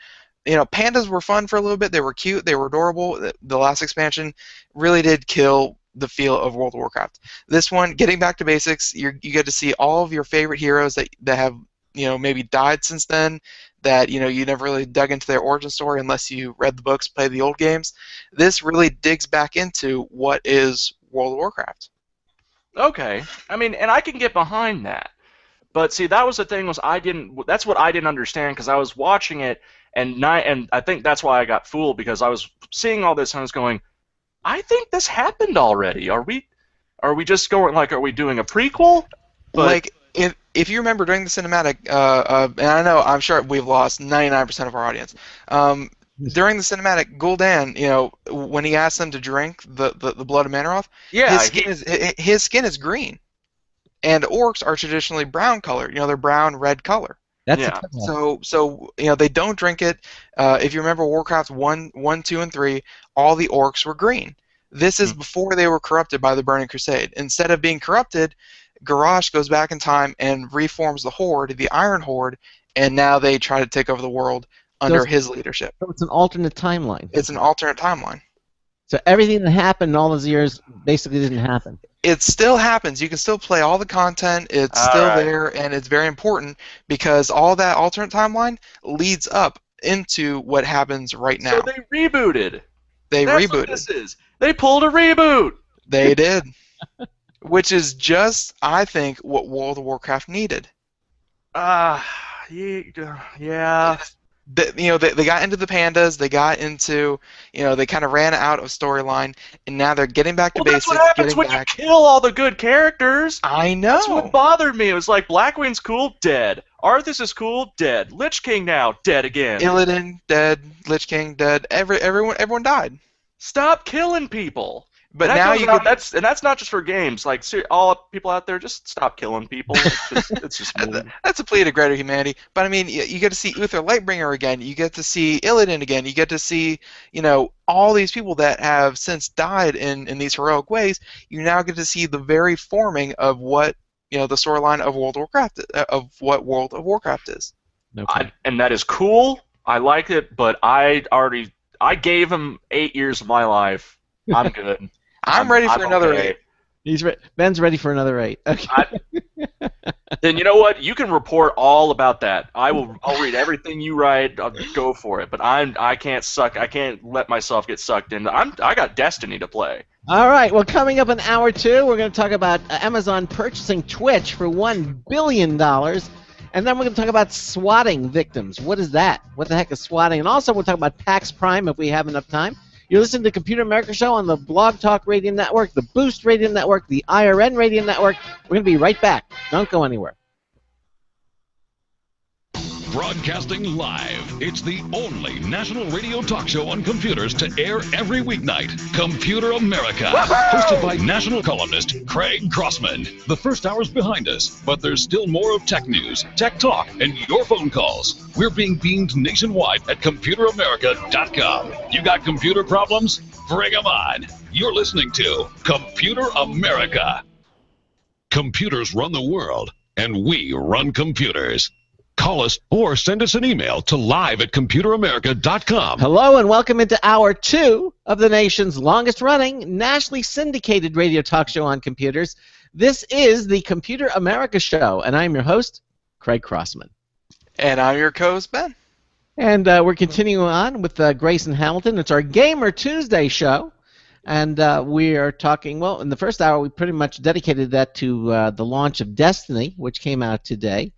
Pandas were fun for a little bit, they were cute, they were adorable. The last expansion really did kill the feel of World of Warcraft. This one, getting back to basics, you get to see all of your favorite heroes that have maybe died since then, that you never really dug into their origin story unless you read the books, played the old games. This really digs back into what is World of Warcraft. Okay, and I can get behind that, but see, that was the thing, that's what I didn't understand, because I was watching it, and I think that's why I got fooled, because I was seeing all this and I was going, I think this happened already. Are we just going, like, are we doing a prequel? But if you remember during the cinematic, and I'm sure we've lost 99% of our audience. During the cinematic, Gul'dan, when he asked them to drink the blood of Manaroth, his skin is green, and orcs are traditionally brown color. They're brown red color. That's Yeah. So they don't drink it. If you remember Warcraft 1, 2, and 3, all the orcs were green. This is before they were corrupted by the Burning Crusade. Instead of being corrupted, Garrosh goes back in time and reforms the Horde, the Iron Horde, and now they try to take over the world under his leadership. So it's an alternate timeline. It's an alternate timeline. So everything that happened in all those years basically didn't happen. It still happens. You can still play all the content. It's still there, and it's very important because all that alternate timeline leads up into what happens right now. So they rebooted. They That's rebooted. What this is. They pulled a reboot. They did. Which is just, I think, what World of Warcraft needed. Yeah. They got into the pandas. They got into, they kind of ran out of storyline, and now they're getting back to basics. That's what happens when you kill all the good characters. I know. That's what bothered me. It was like Blackwing's cool, dead. Arthas is cool, dead. Lich King now, dead again. Illidan, dead. Lich King, dead. Everyone died. Stop killing people. But and now that's not just for games. Like, all people out there, just stop killing people. It's just mean. That's a plea to greater humanity. But I mean, you get to see Uther Lightbringer again. You get to see Illidan again. You get to see, all these people that have since died in these heroic ways. You now get to see the very forming of what the storyline of World of Warcraft, of what World of Warcraft is. Okay. And that is cool. I like it, but I gave him 8 years of my life. I'm good. I'm ready for another 8. Ben's ready for another 8. Okay. Then you know what? You can report all about that. I'll read everything you write. I'll go for it. But I can't let myself get sucked in. I got Destiny to play. All right. Well, coming up in hour 2, we're going to talk about Amazon purchasing Twitch for $1 billion. And then we're going to talk about swatting victims. What is that? What the heck is swatting? And also we'll talk about PAX Prime if we have enough time. You're listening to Computer America Show on the Blog Talk Radio Network, the Boost Radio Network, the IRN Radio Network. We're going to be right back. Don't go anywhere. Broadcasting live. It's the only national radio talk show on computers to air every weeknight. Computer America. Hosted by national columnist Craig Crossman. The first hour's behind us, but there's still more of tech news, tech talk, and your phone calls. We're being beamed nationwide at ComputerAmerica.com. You got computer problems? Bring them on. You're listening to Computer America. Computers run the world, and we run computers. Call us or send us an email to live@computeramerica.com. Hello and welcome into hour 2 of the nation's longest-running, nationally syndicated radio talk show on computers. This is the Computer America Show, and I'm your host, Craig Crossman. And I'm your co-host, Ben. And we're continuing on with Grayson Hamilton. It's our Gamer Tuesday show, and we are talking, well, in the first hour we pretty much dedicated that to the launch of Destiny, which came out today.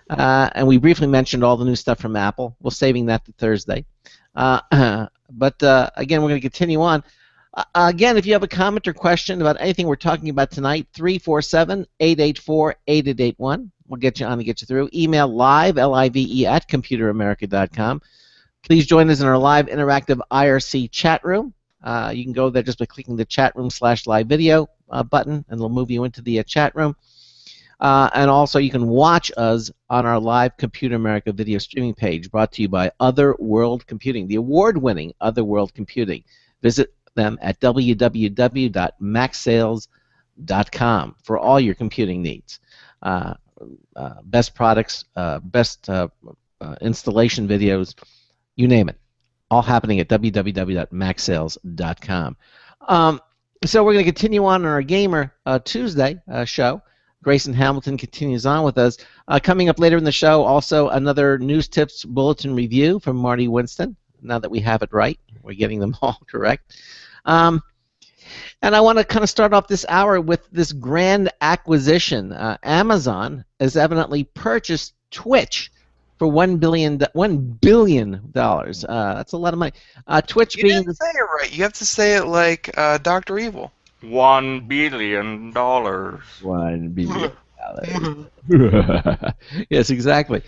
And we briefly mentioned all the new stuff from Apple. We're saving that to Thursday. But again, we're going to continue on. Again, if you have a comment or question about anything we're talking about tonight, 347-884-8881. We'll get you on and get you through. Email live, L-I-V-E, at computeramerica.com. Please join us in our live interactive IRC chat room. You can go there just by clicking the chat room /live video button, and it'll move you into the chat room. And also, you can watch us on our live Computer America video streaming page, brought to you by Other World Computing, the award-winning Other World Computing. Visit them at www.maxsales.com for all your computing needs. Best products, best installation videos, you name it. All happening at www.maxsales.com. So we're going to continue on our Gamer Tuesday show. Grayson Hamilton continues on with us. Coming up later in the show, also another News Tips Bulletin review from Marty Winston. Now that we have it right, we're getting them all correct. And I want to kind of start off this hour with this grand acquisition. Amazon has evidently purchased Twitch for $1 billion. That's a lot of money. Twitch You being didn't say it right. You have to say it like Dr. Evil. $1 billion. $1 billion. Yes, exactly.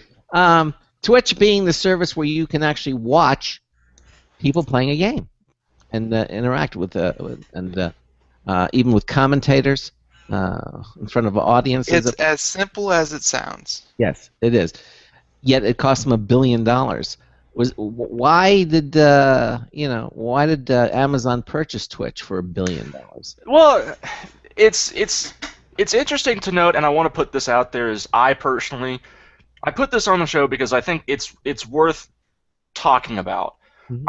Twitch being the service where you can actually watch people playing a game and interact with even with commentators in front of audiences. It's as simple as it sounds. Yes, it is. yet it cost them $1 billion. Why did Amazon purchase Twitch for $1 billion? Well, it's interesting to note, and I want to put this out there, is I put this on the show because I think it's worth talking about. Mm-hmm.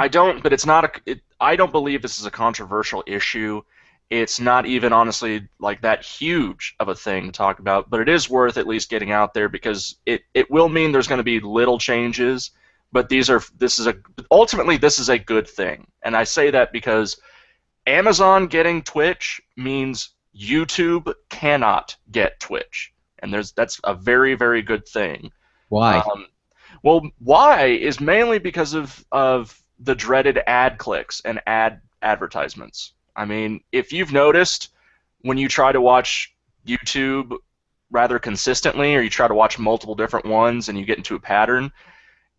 I don't believe this is a controversial issue. It's not even honestly like that huge of a thing to talk about, but it is worth at least getting out there because it will mean there's going to be little changes, but ultimately this is a good thing. And I say that because Amazon getting Twitch means YouTube cannot get Twitch. And that's a very, very good thing. Why? Well, why is mainly because of the dreaded ad clicks and advertisements. I mean, if you've noticed, when you try to watch YouTube rather consistently, or you try to watch multiple different ones and you get into a pattern,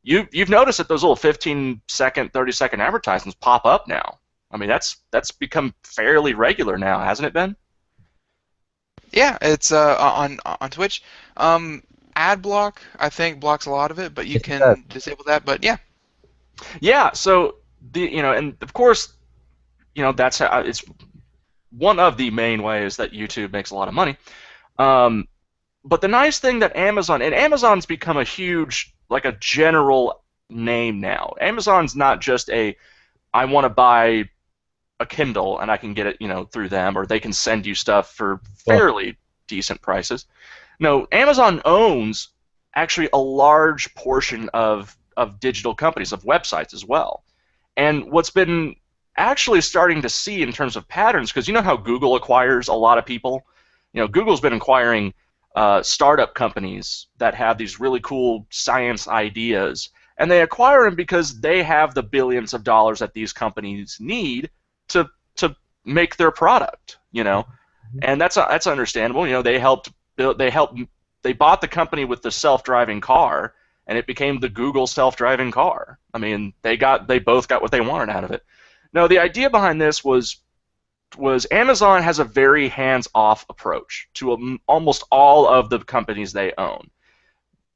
you've noticed that those little 15-second, 30-second advertisements pop up now. I mean, that's become fairly regular now, hasn't it, Ben? Yeah, it's on Twitch. Ad block, I think, blocks a lot of it, but you can disable that. But yeah. Yeah. So and of course, that's how it's one of the main ways that YouTube makes a lot of money. But the nice thing that Amazon's become a huge, like a general name now. Amazon's not just I want to buy a Kindle and I can get it, through them, or they can send you stuff for fairly decent prices. No, Amazon owns actually a large portion of digital companies, of websites as well. And what's been actually starting to see in terms of patterns, because you know how Google acquires a lot of people? Google's been acquiring startup companies that have these really cool science ideas, and they acquire them because they have the billions of dollars that these companies need to make their product, and that's understandable. They bought the company with the self-driving car, and it became the Google self-driving car. I mean, they both got what they wanted out of it. No, the idea behind this was Amazon has a very hands-off approach to almost all of the companies they own.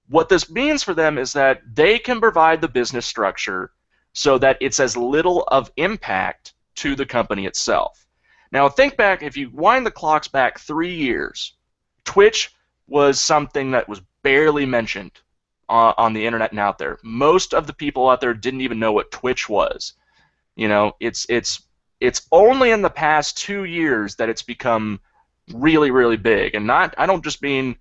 What this means for them is that they can provide the business structure so that it's as little of impact to the company itself. Now, think back, if you wind the clocks back 3 years, Twitch was something that was barely mentioned on the internet and out there. Most of the people out there didn't even know what Twitch was. It's only in the past 2 years that it's become really, really big. And I don't just mean,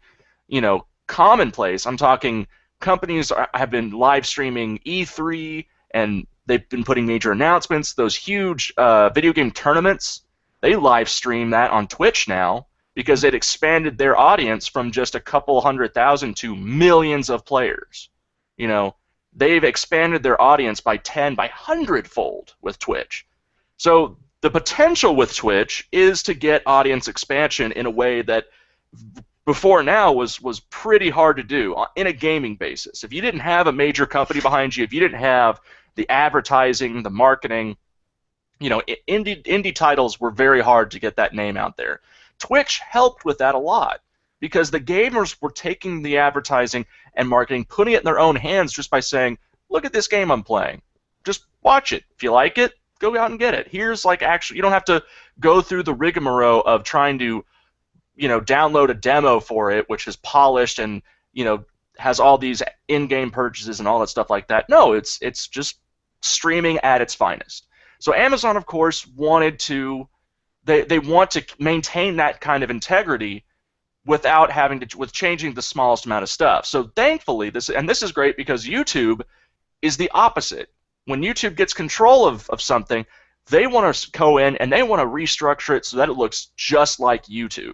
commonplace. I'm talking companies have been live streaming E3, and they've been putting major announcements. Those huge video game tournaments, they live stream that on Twitch now because it expanded their audience from just a couple 100,000 to millions of players. They've expanded their audience by 100-fold with Twitch. So the potential with Twitch is to get audience expansion in a way that before now was pretty hard to do in a gaming basis. If you didn't have a major company behind you, if you didn't have the advertising, the marketing, indie titles were very hard to get that name out there. Twitch helped with that a lot because the gamers were taking the advertising and marketing, putting it in their own hands just by saying, look at this game I'm playing. Just watch it. If you like it, go out and get it. Here's you don't have to go through the rigmarole of trying to, download a demo for it, which is polished and, has all these in-game purchases and all that stuff like that. No, it's just streaming at its finest. So Amazon, of course, wanted to, they want to maintain that kind of integrity without having to, with changing the smallest amount of stuff. So thankfully, this is great because YouTube is the opposite. When YouTube gets control of something, they want to go in and they want to restructure it so that it looks just like YouTube.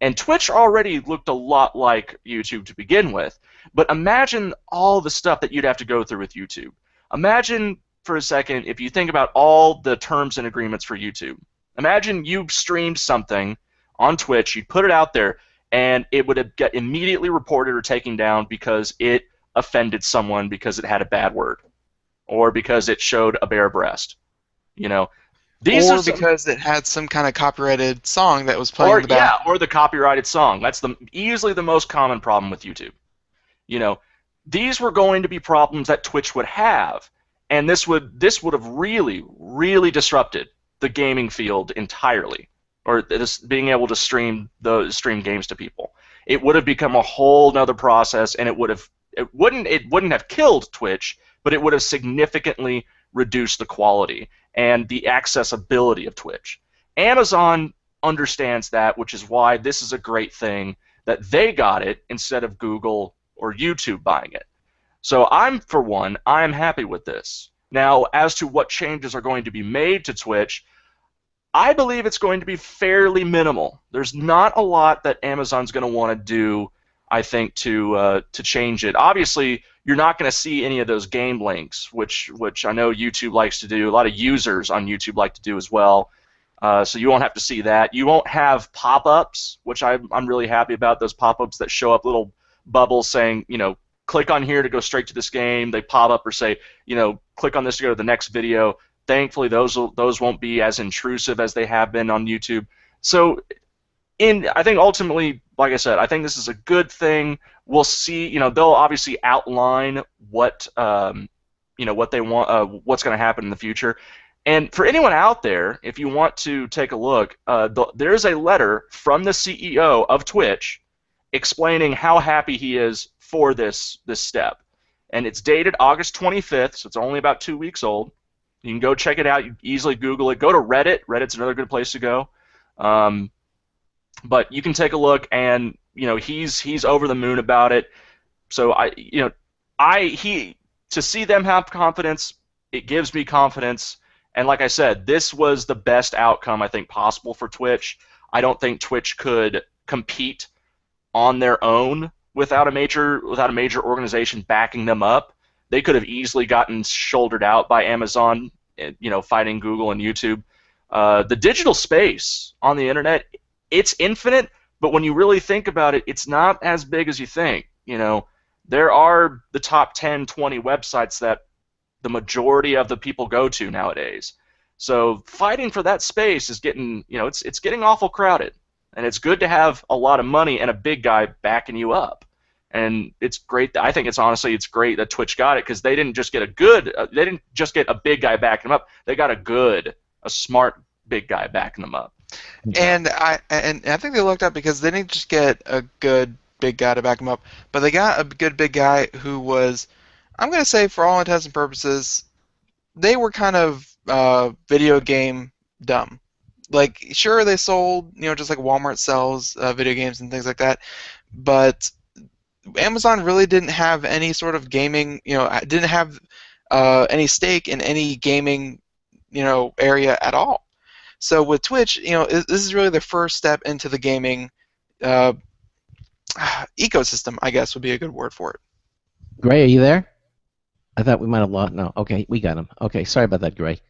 And Twitch already looked a lot like YouTube to begin with, but imagine all the stuff that you'd have to go through with YouTube. Imagine for a second if you think about all the terms and agreements for YouTube. Imagine you streamed something on Twitch, you put it out there, and it would get immediately reported or taken down because it offended someone because it had a bad word, or because it showed a bare breast. Because it had some kind of copyrighted song that was playing in the back. Yeah, or the copyrighted song. That's easily the most common problem with YouTube. these were going to be problems that Twitch would have, and this would have really disrupted the gaming field entirely, or this being able to stream games to people. It would have become a whole nother process, and it wouldn't have killed Twitch, but it would have significantly reduced the quality and the accessibility of Twitch. Amazon understands that, which is why this is a great thing that they got it instead of Google or YouTube buying it. So for one, I'm happy with this. Now, as to what changes are going to be made to Twitch, I believe it's going to be fairly minimal. There's not a lot that Amazon's going to want to do, I think, to change it. Obviously, you're not going to see any of those game links, which I know YouTube likes to do. A lot of users on YouTube like to do as well. So you won't have to see that. You won't have pop-ups, which I'm really happy about, those pop-ups that show up little bubbles saying, click on here to go straight to this game. They pop up or say, click on this to go to the next video. Thankfully, those won't be as intrusive as they have been on YouTube. So, I think ultimately, like I said, I think this is a good thing. We'll see. They'll obviously outline what what they want, what's going to happen in the future. And for anyone out there, if you want to take a look, there's a letter from the CEO of Twitch explaining how happy he is for this step. And it's dated August 25th, so it's only about 2 weeks old. You can go check it out. You can easily Google it. Go to Reddit. Reddit's another good place to go. But you can take a look, and he's over the moon about it. So to see them have confidence, it gives me confidence. And like I said, this was the best outcome I think possible for Twitch. I don't think Twitch could compete on their own without a major organization backing them up. They could have easily gotten shouldered out by Amazon, fighting Google and YouTube. The digital space on the internet, it's infinite, but when you really think about it, it's not as big as you think. There are the top 10, 20 websites that the majority of the people go to nowadays. So fighting for that space is getting, it's getting awful crowded, and it's good to have a lot of money and a big guy backing you up. And it's great. I think it's great that Twitch got it, because they didn't just get a big guy backing them up. They got a smart big guy backing them up. And I think they looked up, because they didn't just get a good big guy to back them up, but they got a good big guy who was, I'm going to say, for all intents and purposes, they were kind of video game dumb. Like, sure, they sold, just like Walmart sells video games and things like that, but Amazon really didn't have any sort of gaming, didn't have any stake in any gaming, area at all. So with Twitch, this is really the first step into the gaming ecosystem, I guess would be a good word for it. Gray, are you there? I thought we might have lost. No, okay, we got him. Okay, sorry about that, Gray.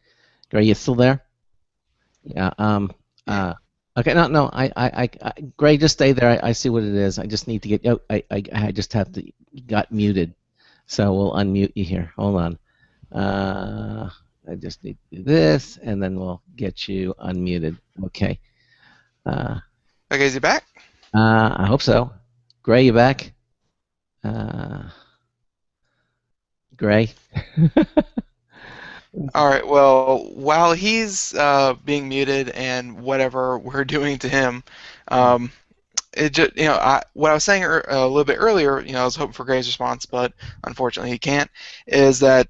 Gray, you still there? Yeah. Okay. No. Gray, just stay there. I see what it is. I just need to get. Oh, I just have to. Got muted, so we'll unmute you here. Hold on. I just need to do this, and then we'll get you unmuted. Okay. Okay, is he back? I hope so. Gray, you back? Gray. All right. Well, while he's being muted and whatever we're doing to him, it just what I was saying a little bit earlier. I was hoping for Gray's response, but unfortunately he can't. Is that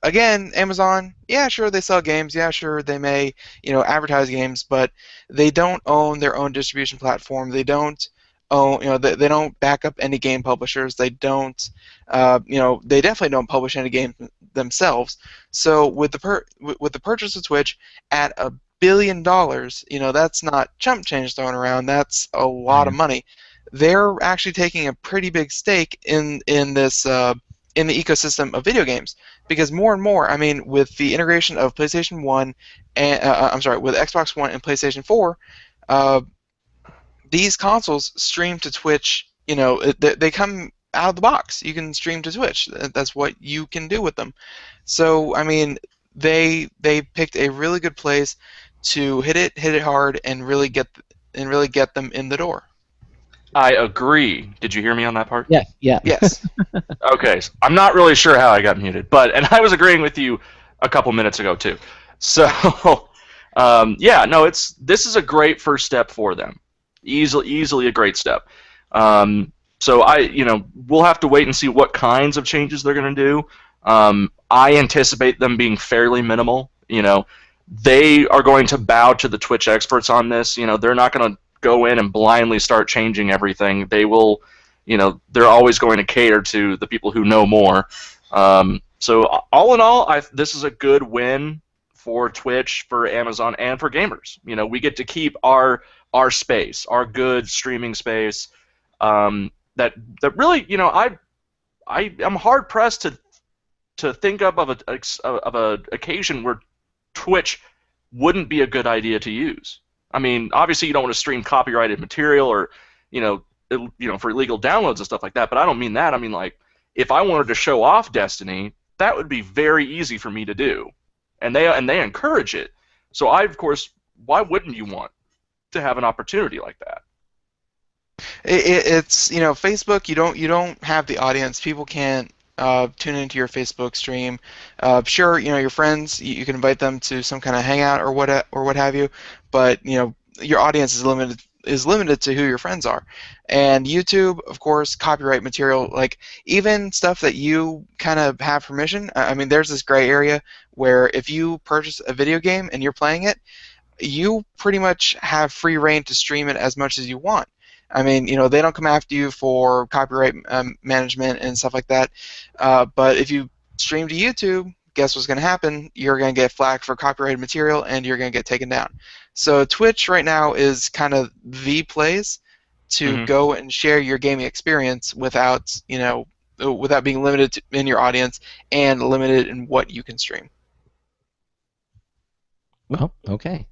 again, Amazon? Yeah, sure, they sell games. Yeah, sure, they may advertise games, but they don't own their own distribution platform. They don't own, they don't back up any game publishers. They don't, they definitely don't publish any games themselves. So with the purchase of Twitch at $1 billion, that's not chump change thrown around. That's a lot of money. They're actually taking a pretty big stake in this in the ecosystem of video games, because more and more, with the integration of PlayStation 1 and with Xbox One and PlayStation 4. These consoles stream to Twitch. They come out of the box. You can stream to Twitch. That's what you can do with them. So they picked a really good place to hit it hard, and really get them in the door. I agree. Did you hear me on that part? Yeah, yeah. Yes. Okay, so I'm not really sure how I got muted, and I was agreeing with you a couple minutes ago too. So, yeah, no, this is a great first step for them. Easily a great step. So we'll have to wait and see what kinds of changes they're going to do. I anticipate them being fairly minimal. They are going to bow to the Twitch experts on this. They're not going to go in and blindly start changing everything. They will, they're always going to cater to the people who know more. So all in all, this is a good win for Twitch, for Amazon, and for gamers. We get to keep our space, our good streaming space. That really, I'm hard pressed to think of a occasion where Twitch wouldn't be a good idea to use. I mean, obviously you don't want to stream copyrighted material or, for illegal downloads and stuff like that. But I don't mean that. I mean, like, if I wanted to show off Destiny, that would be very easy for me to do, and they encourage it. So of course, why wouldn't you want to have an opportunity like that? It's Facebook. You don't have the audience. People can't tune into your Facebook stream. Sure, your friends, you can invite them to some kind of hangout or what have you, but your audience is limited to who your friends are. And YouTube, of course, copyright material, like even stuff that you kind of have permission. I mean, there's this gray area where if you purchase a video game and you're playing it, you pretty much have free reign to stream it as much as you want. I mean, they don't come after you for copyright management and stuff like that. But if you stream to YouTube, guess what's going to happen? You're going to get flagged for copyrighted material, and you're going to get taken down. So Twitch right now is kind of the place to go and share your gaming experience without being limited in your audience and limited in what you can stream. Well, okay.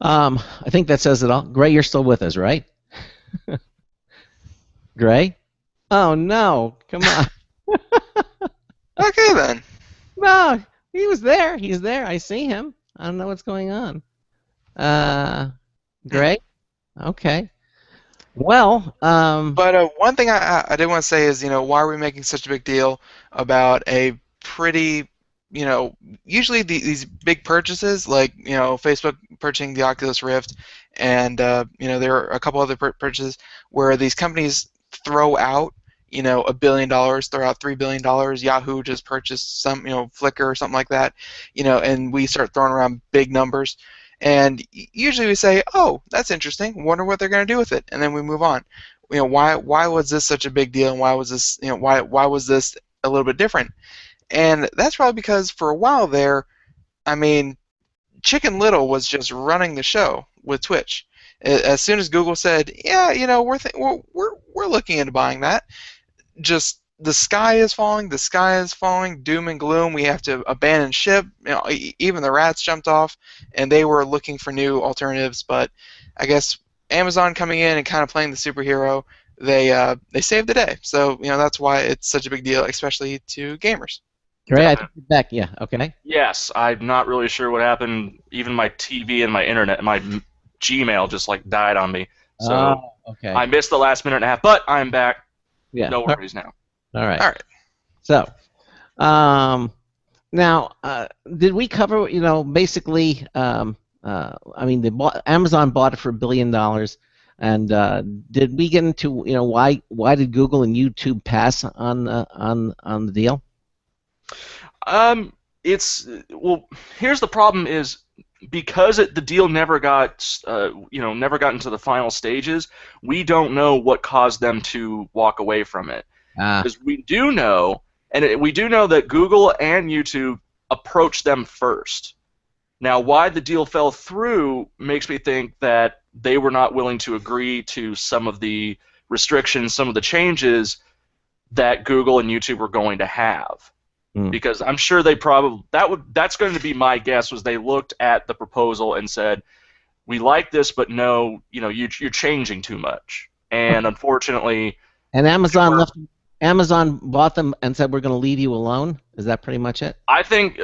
I think that says it all. Gray, you're still with us, right? Gray? Oh no! Come on. Okay then. No, he was there. He's there. I see him. I don't know what's going on. Gray? Okay. Well, But one thing I did want to say is, why are we making such a big deal about a pretty, usually these big purchases, like, Facebook purchasing the Oculus Rift, and, there are a couple other purchases where these companies throw out, $1 billion, throw out $3 billion. Yahoo just purchased some, Flickr or something like that, and we start throwing around big numbers. And usually we say, oh, that's interesting. Wonder what they're going to do with it, and then we move on. Why was this such a big deal, and why was this why was this a little bit different? And that's probably because for a while there, I mean, Chicken Little was just running the show with Twitch. As soon as Google said, yeah, we're looking into buying that, just the sky is falling. The sky is falling. Doom and gloom. We have to abandon ship. Even the rats jumped off, and they were looking for new alternatives. But I guess Amazon coming in and kind of playing the superhero, they saved the day. So that's why it's such a big deal, especially to gamers. Gray, I think you're back. Yeah. Okay. Yes, I'm not really sure what happened. Even my TV and my internet, my Gmail just died on me. So okay. I missed the last minute and a half, but I'm back. Yeah. No worries now. All right. All right. So, now, did we cover? Basically, I mean, Amazon bought it for $1 billion, and did we get into why did Google and YouTube pass on the deal? Here's the problem: is because the deal never got into the final stages. We don't know what caused them to walk away from it. Because we do know that Google and YouTube approached them first. Now, why the deal fell through makes me think that they were not willing to agree to some of the restrictions, some of the changes that Google and YouTube were going to have. Because I'm sure they that's going to be my guess, was they looked at the proposal and said, we like this, but no, you're changing too much. And unfortunately, and Amazon bought them and said, we're going to leave you alone. Is that pretty much it? I think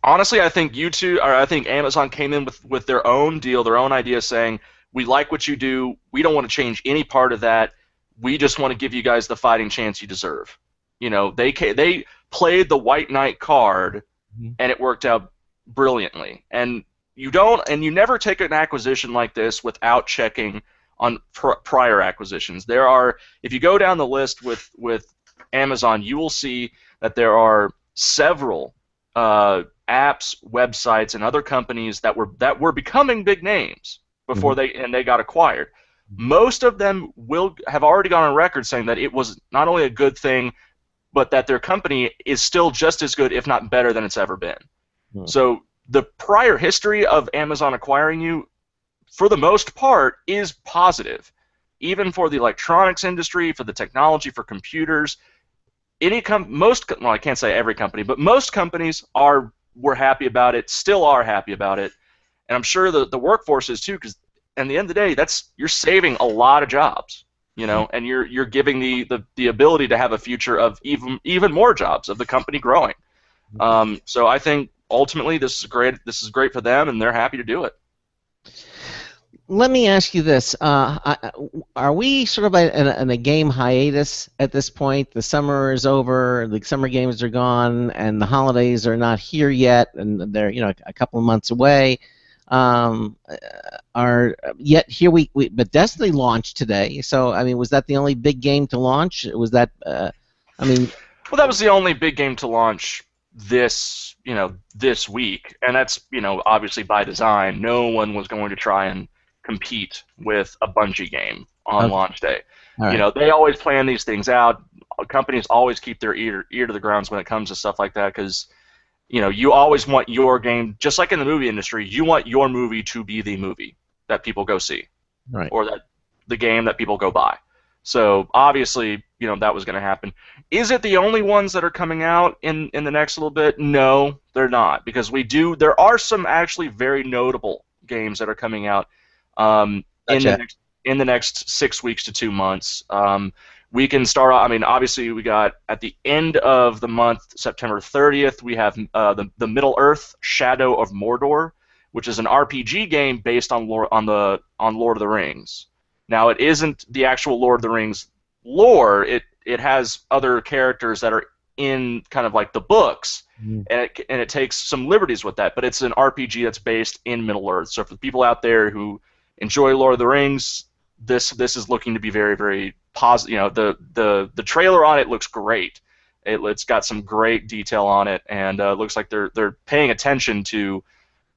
YouTube, or I think Amazon came in with their own deal, their own idea, saying We like what you do. We don't want to change any part of that. We just want to give you guys the fighting chance you deserve. You know, they played the White Knight card, and it worked out brilliantly. And you never take an acquisition like this without checking on prior acquisitions. If you go down the list with Amazon, you will see that there are several apps, websites, and other companies that were becoming big names before they got acquired. Most of them have already gone on record saying that it was not only a good thing, but that their company is still just as good, if not better, than it's ever been. So the prior history of Amazon acquiring you, for the most part, is positive. Even for the electronics industry, for the technology, for computers, I can't say every company, but most companies were happy about it, still are happy about it, and I'm sure the workforce is too, because at the end of the day, you're saving a lot of jobs, you know, and you're giving the ability to have a future of even more jobs, of the company growing. So I think ultimately this is great. This is great for them, and they're happy to do it. Let me ask you this: are we sort of in a game hiatus at this point? The summer is over, the summer games are gone, and the holidays are not here yet, and they're a couple of months away. Yet here but Destiny launched today. So I mean, was that the only big game to launch? Was that well, that was the only big game to launch this week, and that's obviously by design. No one was going to try and compete with a Bungie game on launch day. Right. They always plan these things out. Companies always keep their ear to the ground when it comes to stuff like that, because you always want your game, just like in the movie industry, you want your movie to be the movie that people go see, right? Or the game that people go buy. So obviously, that was going to happen. Is it the only ones that are coming out in the next little bit? No, they're not, because there are some actually very notable games that are coming out in the next 6 weeks to 2 months. We can start. Obviously, we got at the end of the month, September 30th, we have the Middle Earth: Shadow of Mordor, which is an RPG game based on Lord of the Rings. Now, it isn't the actual Lord of the Rings lore. It has other characters that are in kind of like the books, and it takes some liberties with that. But it's an RPG that's based in Middle Earth. So for the people out there who enjoy Lord of the Rings, this is looking to be very, very positive. The trailer on it looks great. It's got some great detail on it, and it looks like they're paying attention to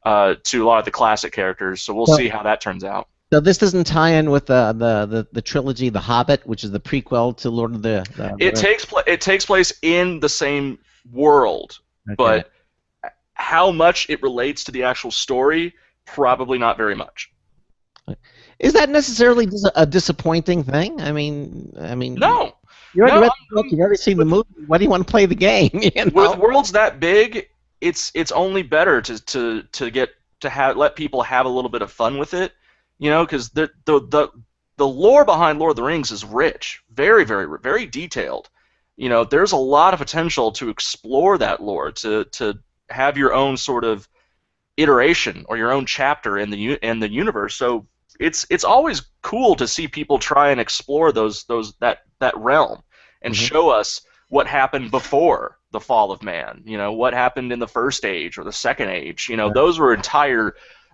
a lot of the classic characters. So we'll see how that turns out. So this doesn't tie in with the trilogy, The Hobbit, which is the prequel to Lord of the. It takes place in the same world, but how much it relates to the actual story, probably not very much. Is that necessarily a disappointing thing? I mean. No. You already read the book. You already seen the movie. Why do you want to play the game? With worlds that big, it's only better to let people have a little bit of fun with it. Because the lore behind Lord of the Rings is rich, very, very, very detailed. There's a lot of potential to explore that lore, to have your own sort of iteration or your own chapter in the universe. So it's always cool to see people try and explore that realm and show us what happened before the fall of man. What happened in the first age or the second age. Those were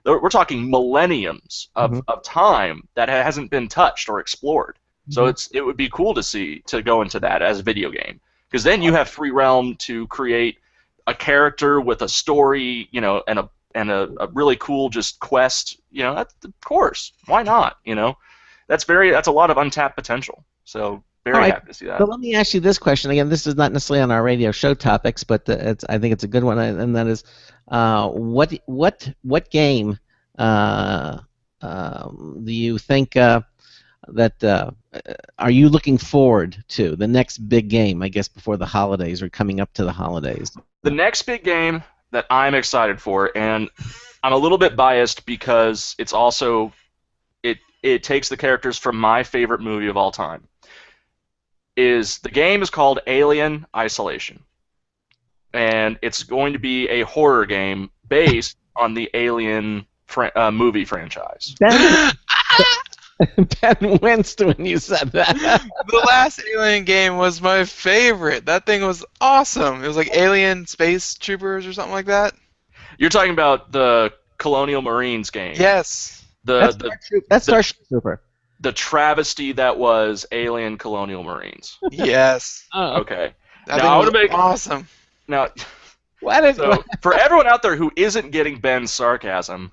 we're talking millenniums of time that hasn't been touched or explored. So it would be cool to go into that as a video game, because then you have free realm to create a character with a story, and a really cool just quest. Of course, why not? That's a lot of untapped potential. So very happy to see that. But let me ask you this question again. This is not necessarily on our radio show topics, but I think it's a good one, and that is, what game do you think that are you looking forward to? The next big game, I guess, before the holidays or coming up to the holidays. The next big game that I'm excited for, and I'm a little bit biased because it's also it takes the characters from my favorite movie of all time. The game is called Alien Isolation, and it's going to be a horror game based on the Alien movie franchise. Ben winced when you said that. The last Alien game was my favorite. That thing was awesome. It was like Alien Space Troopers or something like that. You're talking about the Colonial Marines game. Yes. That's Starship Trooper. The travesty that was Alien Colonial Marines. Yes. Oh. Okay. That Now thing I was want to make awesome. now. What? So for everyone out there who isn't getting Ben's sarcasm,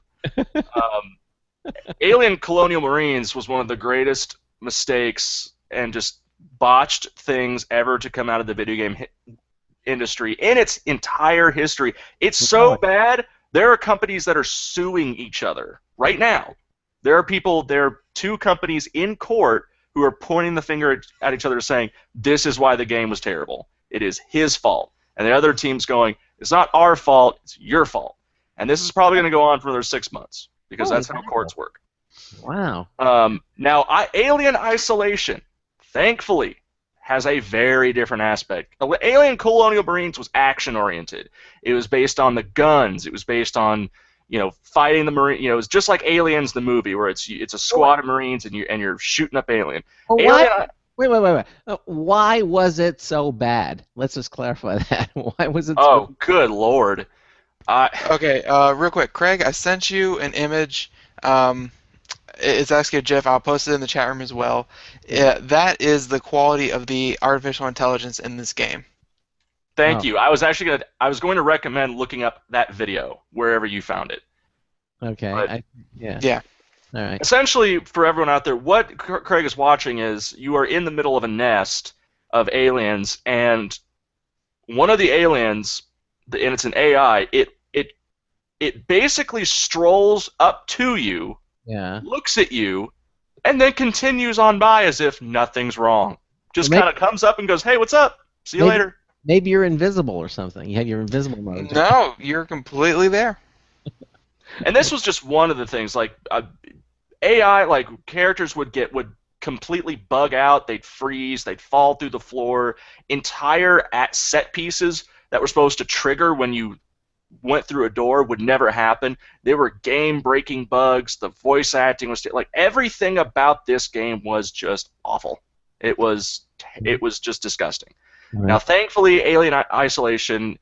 Alien Colonial Marines was one of the greatest mistakes and just botched things ever to come out of the video game industry in its entire history. It's so bad, there are companies that are suing each other right now. There are two companies in court who are pointing the finger at each other saying, this is why the game was terrible. It is his fault. And the other team's going, it's not our fault, it's your fault. And this is probably going to go on for another 6 months because that's how courts work. Wow. Now, Alien Isolation, thankfully, has a very different aspect. Alien Colonial Marines was action-oriented. It was based on the guns. It was based on, fighting the Marine. It was just like Aliens, the movie, where it's a squad of Marines and you're shooting up alien. Wait. Why was it so bad? Let's just clarify that. Why was it so bad? Good Lord. Okay, real quick. Craig, I sent you an image. It's actually a GIF. I'll post it in the chat room as well. That is the quality of the artificial intelligence in this game. Thank you. I was going to recommend looking up that video wherever you found it. Okay. Yeah. All right. Essentially, for everyone out there, what Craig is watching is you are in the middle of a nest of aliens, and one of the aliens, and it's an AI, it basically strolls up to you, looks at you, and then continues on by as if nothing's wrong. Just kind of comes up and goes, hey, what's up? See you later. Maybe you're invisible or something. You have your invisible mode. No, you're completely there. And this was just one of the things. Like AI, like characters would completely bug out. They'd freeze. They'd fall through the floor. Entire set pieces that were supposed to trigger when you went through a door would never happen. They were game-breaking bugs. The voice acting was like everything about this game was just awful. It was just disgusting. Right. Now, thankfully, Alien Isolation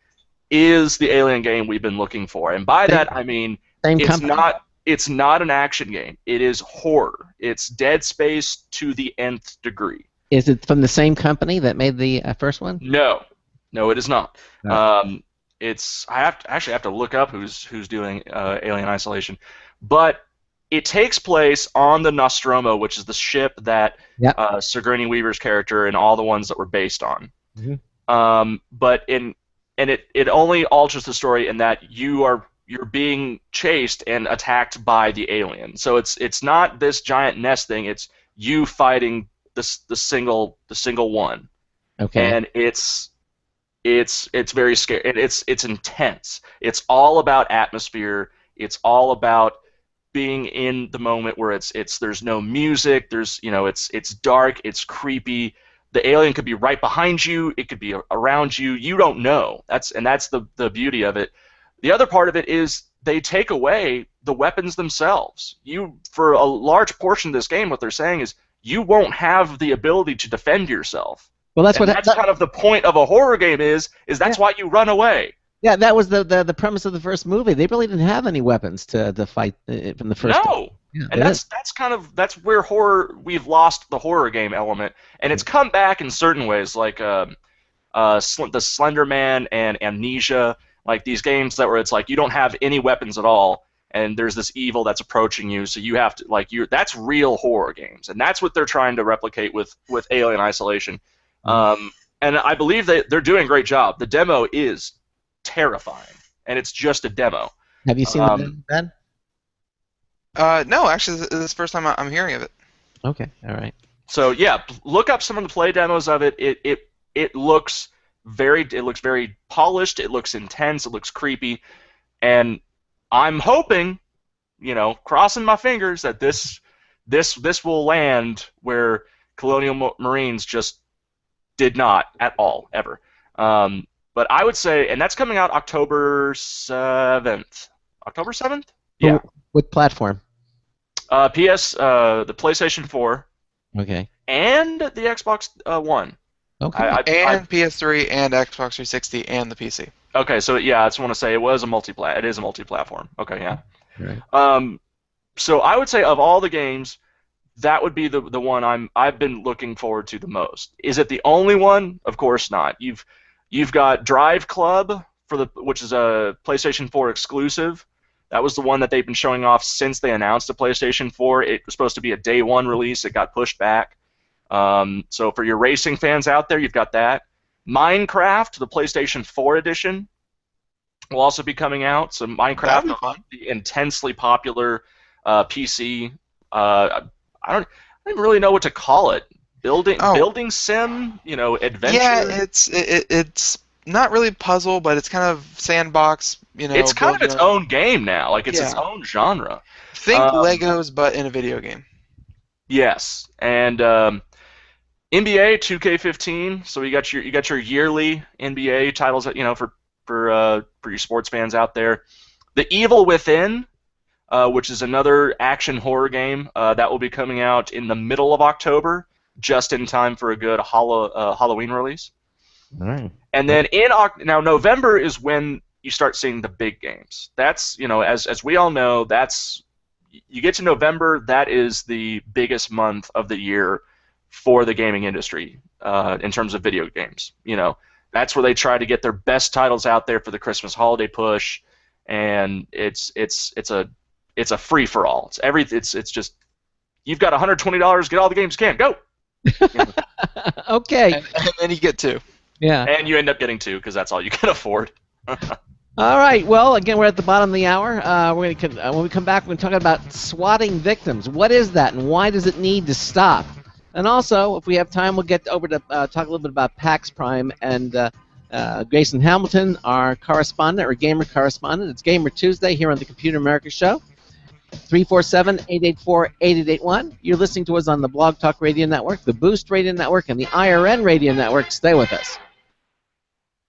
is the Alien game we've been looking for, and by that I mean it's not an action game. It is horror. It's Dead Space to the nth degree. Is it from the same company that made the first one? No, it is not. No. I have to look up who's doing Alien Isolation, but it takes place on the Nostromo, which is the ship that Sigourney Weaver's character and all the ones that were based on. Mm-hmm. But it only alters the story in that you're being chased and attacked by the alien. So it's not this giant nest thing. It's you fighting the single one. Okay. And it's very scary. And it's intense. It's all about atmosphere. It's all about being in the moment where there's no music. It's dark. It's creepy. The alien could be right behind you. It could be around you. You don't know. That's the beauty of it. The other part of it is they take away the weapons themselves. For a large portion of this game, what they're saying is you won't have the ability to defend yourself. Well, that's kind of the point of a horror game is that's why you run away. Yeah, that was the premise of the first movie. They really didn't have any weapons to fight from the first. No. Yeah, and that's where we've lost the horror game element, and it's come back in certain ways, like the Slender Man and Amnesia, like these games where it's like you don't have any weapons at all, and there's this evil that's approaching you, so you have to that's real horror games, and that's what they're trying to replicate with Alien Isolation, and I believe they're doing a great job. The demo is terrifying, and it's just a demo. Have you seen the demo, Ben? No, actually, this is the first time I'm hearing of it. Okay, all right. So yeah, look up some of the play demos of it. It looks very polished. It looks intense. It looks creepy, and I'm hoping, crossing my fingers that this will land where Colonial Marines just did not at all ever. But I would say, and that's coming out October 7th. October 7th? Yeah. What platform? The PlayStation 4. Okay. And the Xbox One. Okay. And PS3 and Xbox 360 and the PC. Okay, so yeah, I just want to say it is a multi-platform. Okay, yeah. Right. So I would say of all the games, that would be the one I've been looking forward to the most. Is it the only one? Of course not. You've got Drive Club which is a PlayStation 4 exclusive. That was the one that they've been showing off since they announced the PlayStation 4. It was supposed to be a day one release. It got pushed back. So for your racing fans out there, you've got that. Minecraft, the PlayStation 4 edition, will also be coming out. So Minecraft, the intensely popular PC. I don't even really know what to call it. Building sim, adventure. Yeah, it's not really puzzle, but it's kind of sandbox. It's kind of its own game now. Like it's its own genre. Think Legos, but in a video game. Yes, and NBA 2K15. So you got your yearly NBA titles, for your sports fans out there. The Evil Within, which is another action horror game that will be coming out in the middle of October, just in time for a good Halloween release. All right. And then now November is when you start seeing the big games. That's as we all know, you get to November, that is the biggest month of the year for the gaming industry in terms of video games. That's where they try to get their best titles out there for the Christmas holiday push, and it's a free for all. It's just you've got $120, get all the games you can, go. Okay. And then you get 2. Yeah. And you end up getting 2 because that's all you can afford. All right. Well, again, we're at the bottom of the hour. When we come back, we're going to talk about swatting victims. What is that, and why does it need to stop? And also, if we have time, we'll get over to talk a little bit about PAX Prime and Grayson Hamilton, our correspondent, or gamer correspondent. It's Gamer Tuesday here on the Computer America Show. 347-884-8881. You're listening to us on the Blog Talk Radio Network, the Boost Radio Network, and the IRN Radio Network. Stay with us.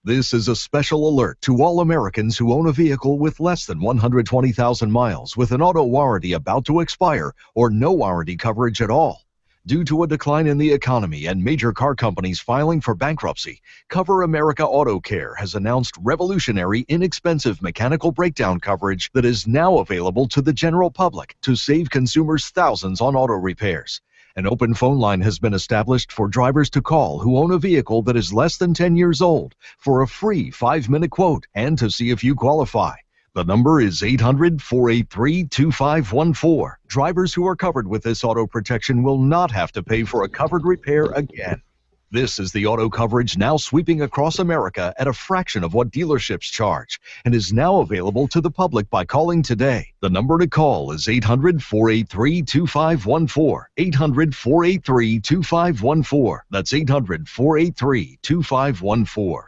This is a special alert to all Americans who own a vehicle with less than 120,000 miles with an auto warranty about to expire or no warranty coverage at all. Due to a decline in the economy and major car companies filing for bankruptcy, Cover America Auto Care has announced revolutionary, inexpensive mechanical breakdown coverage that is now available to the general public to save consumers thousands on auto repairs. An open phone line has been established for drivers to call who own a vehicle that is less than 10 years old for a free 5-minute quote and to see if you qualify. The number is 800-483-2514. Drivers who are covered with this auto protection will not have to pay for a covered repair again. This is the auto coverage now sweeping across America at a fraction of what dealerships charge and is now available to the public by calling today. The number to call is 800-483-2514. 800-483-2514. That's 800-483-2514.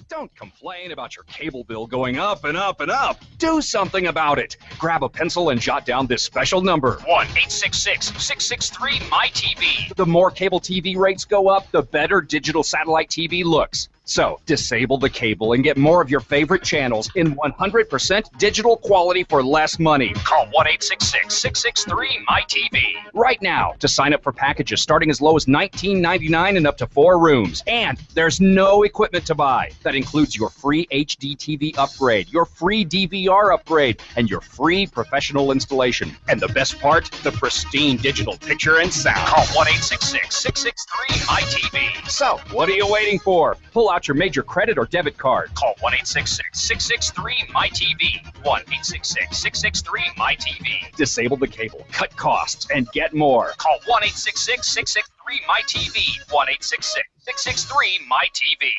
Don't complain about your cable bill going up and up and up. Do something about it. Grab a pencil and jot down this special number. 1-866-663-MyTV. The more cable TV rates go up, the better digital satellite TV looks. So, disable the cable and get more of your favorite channels in 100% digital quality for less money. Call 1-866-663-MyTV right now to sign up for packages starting as low as $19.99 and up to 4 rooms. And there's no equipment to buy. That includes your free HD TV upgrade, your free DVR upgrade, and your free professional installation. And the best part, the pristine digital picture and sound. Call 1-866-663-MyTV. So, what are you waiting for? Pull out your major credit or debit card. Call 1-866-663-MyTV. 1-866-663-MyTV. Disable the cable, cut costs, and get more. Call 1-866-663-MyTV. 1-866-663-MyTV.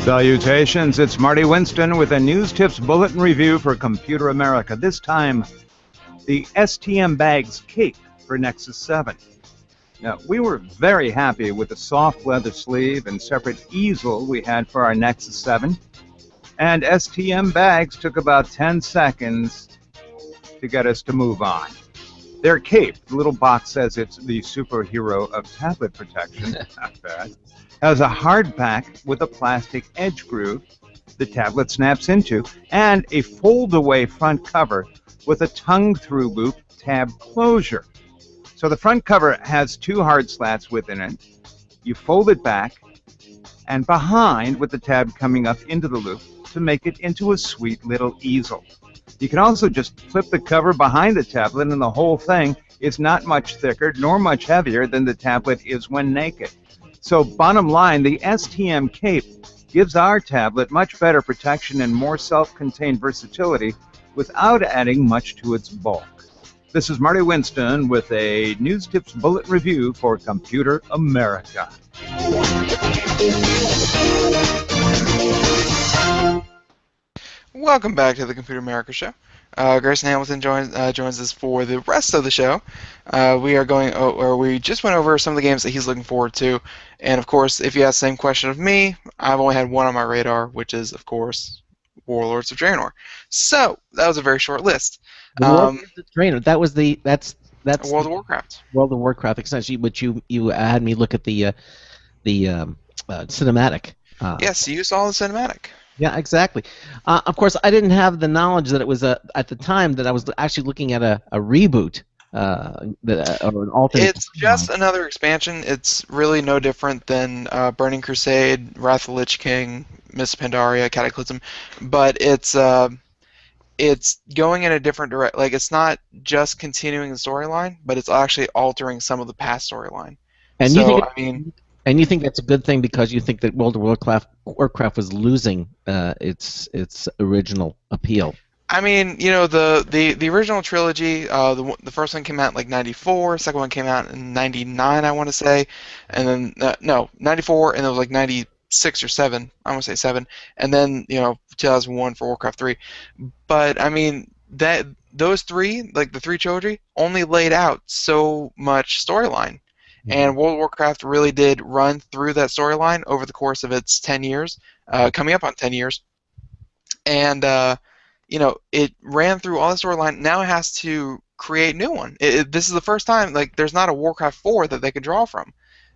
Salutations, it's Marty Winston with a News Tips Bulletin Review for Computer America. This time, the STM Bags Cape for Nexus 7. Now, we were very happy with the soft leather sleeve and separate easel we had for our Nexus 7. And STM Bags took about 10 seconds to get us to move on. Their cape, the little box says it's the superhero of tablet protection, not bad, has a hard back with a plastic edge groove the tablet snaps into, and a fold-away front cover with a tongue-through loop tab closure. So the front cover has 2 hard slats within it. You fold it back and behind with the tab coming up into the loop to make it into a sweet little easel. You can also just flip the cover behind the tablet and the whole thing is not much thicker nor much heavier than the tablet is when naked. So bottom line, the STM Cape gives our tablet much better protection and more self-contained versatility without adding much to its bulk. This is Marty Winston with a News Tips Bulletin Review for Computer America. Welcome back to the Computer America Show. Grayson Hamilton joins us for the rest of the show. We just went over some of the games that he's looking forward to, and of course, if you ask the same question of me, I've only had one on my radar, which is, of course, Warlords of Draenor. So that was a very short list. Warlords of Draenor. That's World of Warcraft. World of Warcraft extension, which you had me look at the cinematic. Yes, you saw the cinematic. Yeah, exactly. Of course, I didn't have the knowledge that it was at the time that I was actually looking at a reboot or an alternate. It's just another expansion. It's really no different than Burning Crusade, Wrath of the Lich King, Mists of Pandaria, Cataclysm, but it's going in a different direction. Like, it's not just continuing the storyline, but it's actually altering some of the past storyline. And so, you think? And you think that's a good thing because you think that World of Warcraft was losing its original appeal? I mean, you know, the original trilogy, the first one came out in like '94, second one came out in '99, I want to say, and then '94, and it was like '96 or '7, I want to say '7, and then 2001 for Warcraft 3. But I mean, those three, like the three trilogy, only laid out so much storyline. And World of Warcraft really did run through that storyline over the course of its 10 years, coming up on 10 years. And, it ran through all the storyline. Now it has to create a new one. This is the first time, like, there's not a Warcraft 4 that they can draw from.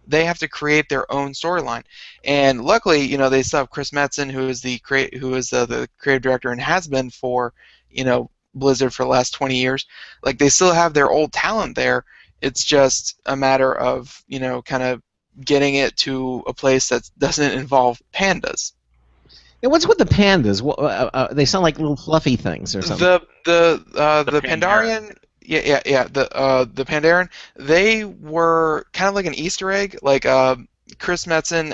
They have to create their own storyline. And luckily, they still have Chris Metzen, who is the creative director and has been for, Blizzard for the last 20 years. Like, they still have their old talent there. It's just a matter of, kind of getting it to a place that doesn't involve pandas. And what's with the pandas? They sound like little fluffy things or something. The Pandaren, the Pandaren, they were kind of like an Easter egg. Like Chris Metzen,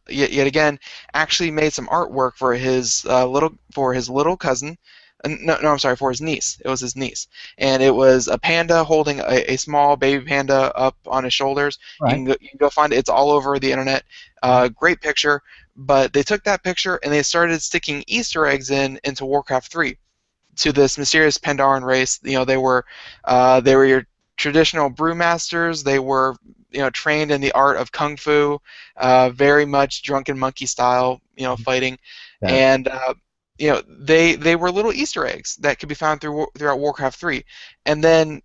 yet again, actually made some artwork for his little cousin. For his niece. It was his niece. And it was a panda holding a small baby panda up on his shoulders. Right. You can go find it. It's all over the internet. Great picture. But they took that picture and they started sticking Easter eggs into Warcraft 3 to this mysterious Pandaren race. They were your traditional brewmasters. They were trained in the art of kung fu, very much drunken monkey style, fighting. Yeah. And they were little Easter eggs that could be found throughout Warcraft 3. And then,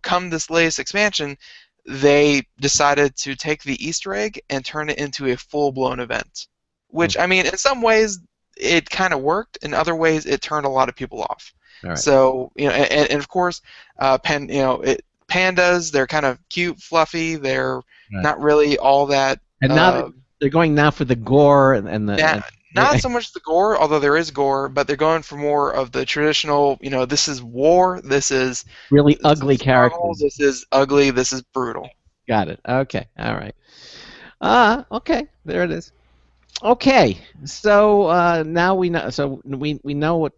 come this latest expansion, they decided to take the Easter egg and turn it into a full-blown event. Which, I mean, in some ways, it kind of worked. In other ways, it turned a lot of people off. Right. So, and of course, pandas, they're kind of cute, fluffy. They're not really all that. And now they're going now for the gore and the. Not so much the gore, although there is gore, but they're going for more of the traditional, this is war, this is really ugly characters. This is ugly, this is brutal. Got it. Okay. All right. Okay. There it is. Okay. So now we know. So we know what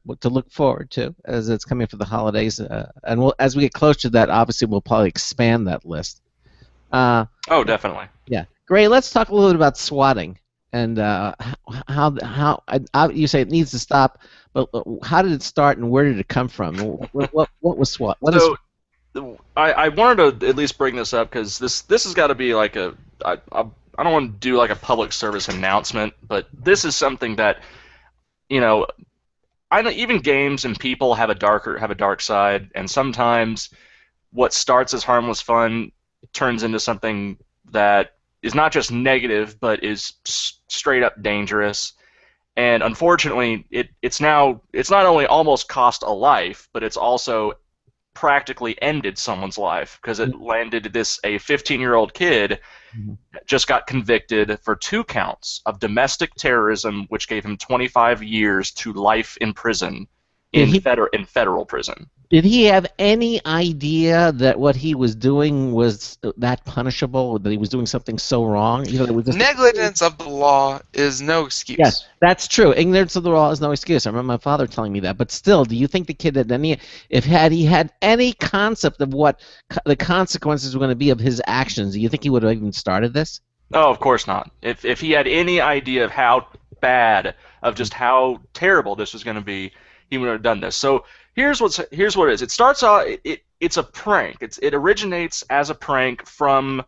what to look forward to as it's coming for the holidays, and as we get close to that, obviously we'll probably expand that list. Oh, definitely. Yeah. Great. Let's talk a little bit about swatting. And how you say it needs to stop, but how did it start and where did it come from? What was SWAT? I wanted to at least bring this up because this has got to be like I don't want to do like a public service announcement, but this is something that even games and people have a dark side, and sometimes what starts as harmless fun turns into something that is not just negative, but is straight up dangerous. And unfortunately, it's not only almost cost a life, but it's also practically ended someone's life, because it landed a 15-year-old kid just got convicted for 2 counts of domestic terrorism, which gave him 25 years to life in prison in federal prison. Did he have any idea that what he was doing was that punishable, that he was doing something so wrong? It was just Negligence of the law is no excuse. Yes, that's true. Ignorance of the law is no excuse. I remember my father telling me that. But still, do you think the kid had he had any concept of what the consequences were going to be of his actions, do you think he would have even started this? No, of course not. If he had any idea of how bad, of just how terrible this was going to be, he would have done this. So here's what it is. It starts out. It's a prank. It originates as a prank from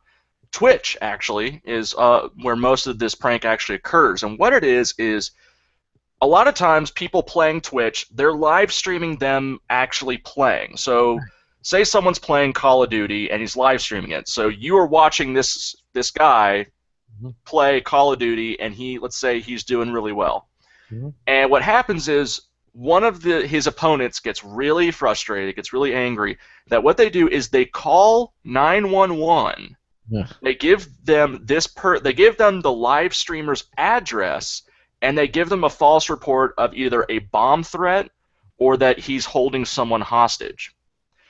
Twitch. Actually, is where most of this prank actually occurs. And what it is a lot of times people playing Twitch, they're live streaming them actually playing. So say someone's playing Call of Duty and he's live streaming it. So you are watching this guy play Call of Duty, and let's say he's doing really well. And what happens is, one of his opponents gets really frustrated, gets really angry, that what they do is they call 911. Yeah. They give them the live streamer's address, and they give them a false report of either a bomb threat or that he's holding someone hostage.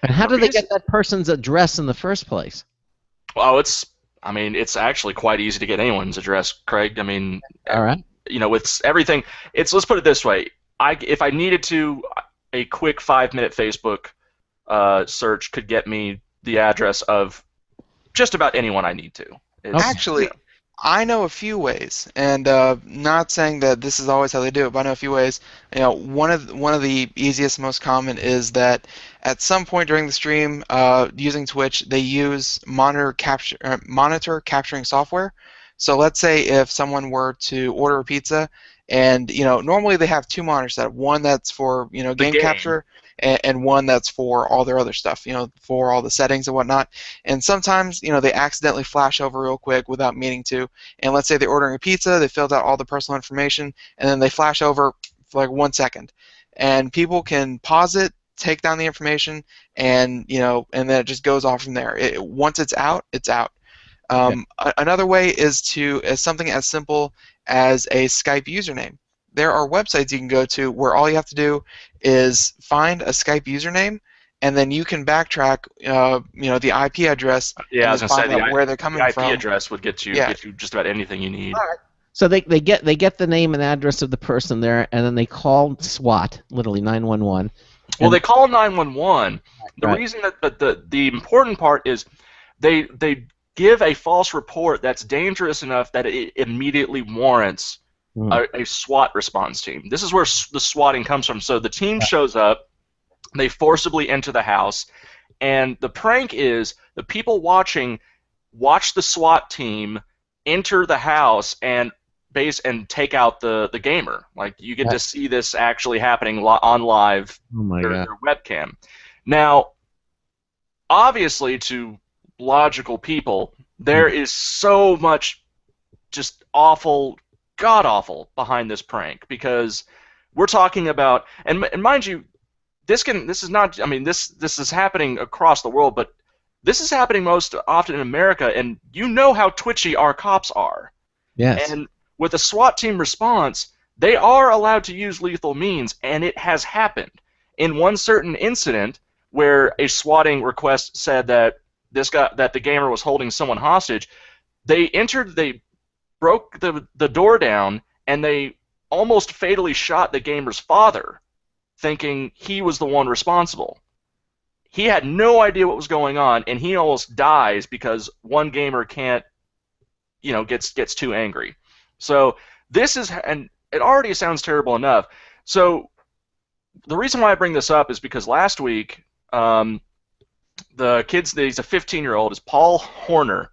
And how do they get that person's address in the first place? Well, it's actually quite easy to get anyone's address, Craig. I mean, all right. With everything, let's put it this way. If I needed to, a quick 5-minute Facebook search could get me the address of just about anyone I need to. Actually, I know a few ways, and not saying that this is always how they do it, but I know a few ways. One of the easiest, most common is that at some point during the stream, using Twitch, they use monitor capturing software. So let's say if someone were to order a pizza, and normally they have 2 monitors set up, one that's for game capture, and one that's for all their other stuff, for all the settings and whatnot. And sometimes they accidentally flash over real quick without meaning to. And let's say they're ordering a pizza, they filled out all the personal information, and then they flash over for like 1 second, and people can pause it, take down the information, and and then it just goes off from there. Once it's out, it's out. Another way is something as simple as a Skype username. There are websites you can go to where all you have to do is find a Skype username, and then you can backtrack, the IP address. Yeah, I was gonna say where they're coming from. The IP address would get you just about anything you need. All right. So they get the name and address of the person there, and then they call SWAT, literally 911. Well, they call 911. The reason but the important part is they give a false report that's dangerous enough that it immediately warrants a SWAT response team. This is where the swatting comes from. So the team shows up, they forcibly enter the house, and the prank is the people watch the SWAT team enter the house and take out the gamer. Like, you get to see this actually happening on live their webcam. Now, obviously, to logical people, there is so much just awful, god-awful behind this prank, because we're talking about, and mind you, this is happening across the world, but this is happening most often in America, and you know how twitchy our cops are. Yes. And with a SWAT team response, they are allowed to use lethal means, and it has happened. In one certain incident where a swatting request said that the gamer was holding someone hostage, they broke the door down, and they almost fatally shot the gamer's father, thinking he was the one responsible. He had no idea what was going on, and he almost dies because one gamer gets too angry. So this is, and it already sounds terrible enough. So the reason why I bring this up is because last week, the kid, he's a 15-year-old, is Paul Horner,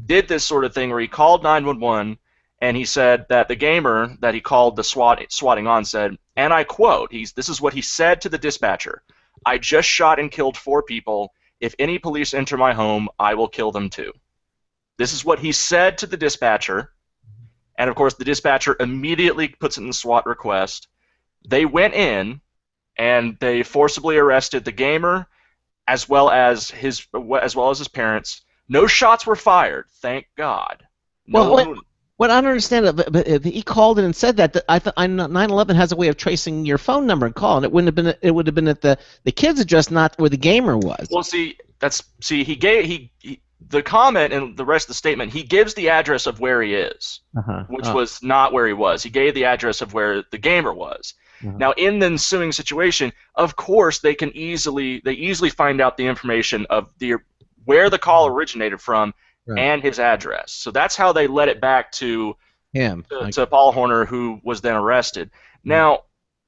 did this sort of thing where he called 911, and he said that the gamer that he called the swatting on said, and I quote, this is what he said to the dispatcher: "I just shot and killed 4 people, If any police enter my home, I will kill them too. This is what he said to the dispatcher. And, of course, the dispatcher immediately puts in the SWAT request. They went in, and they forcibly arrested the gamer as well as his parents. No shots were fired, thank God. No, what I don't understand, but he called in and said that I thought 9/11 has a way of tracing your phone number and call, and it would have been at the kid's address, not where the gamer was. Well, the comment and the rest of the statement, he gives the address of where he is, which was not where he was. He gave the address of where the gamer was. Now, in the ensuing situation, of course, they easily find out the information of where the call originated from and his address. So that's how they led it back to him, to Paul Horner, who was then arrested. Now,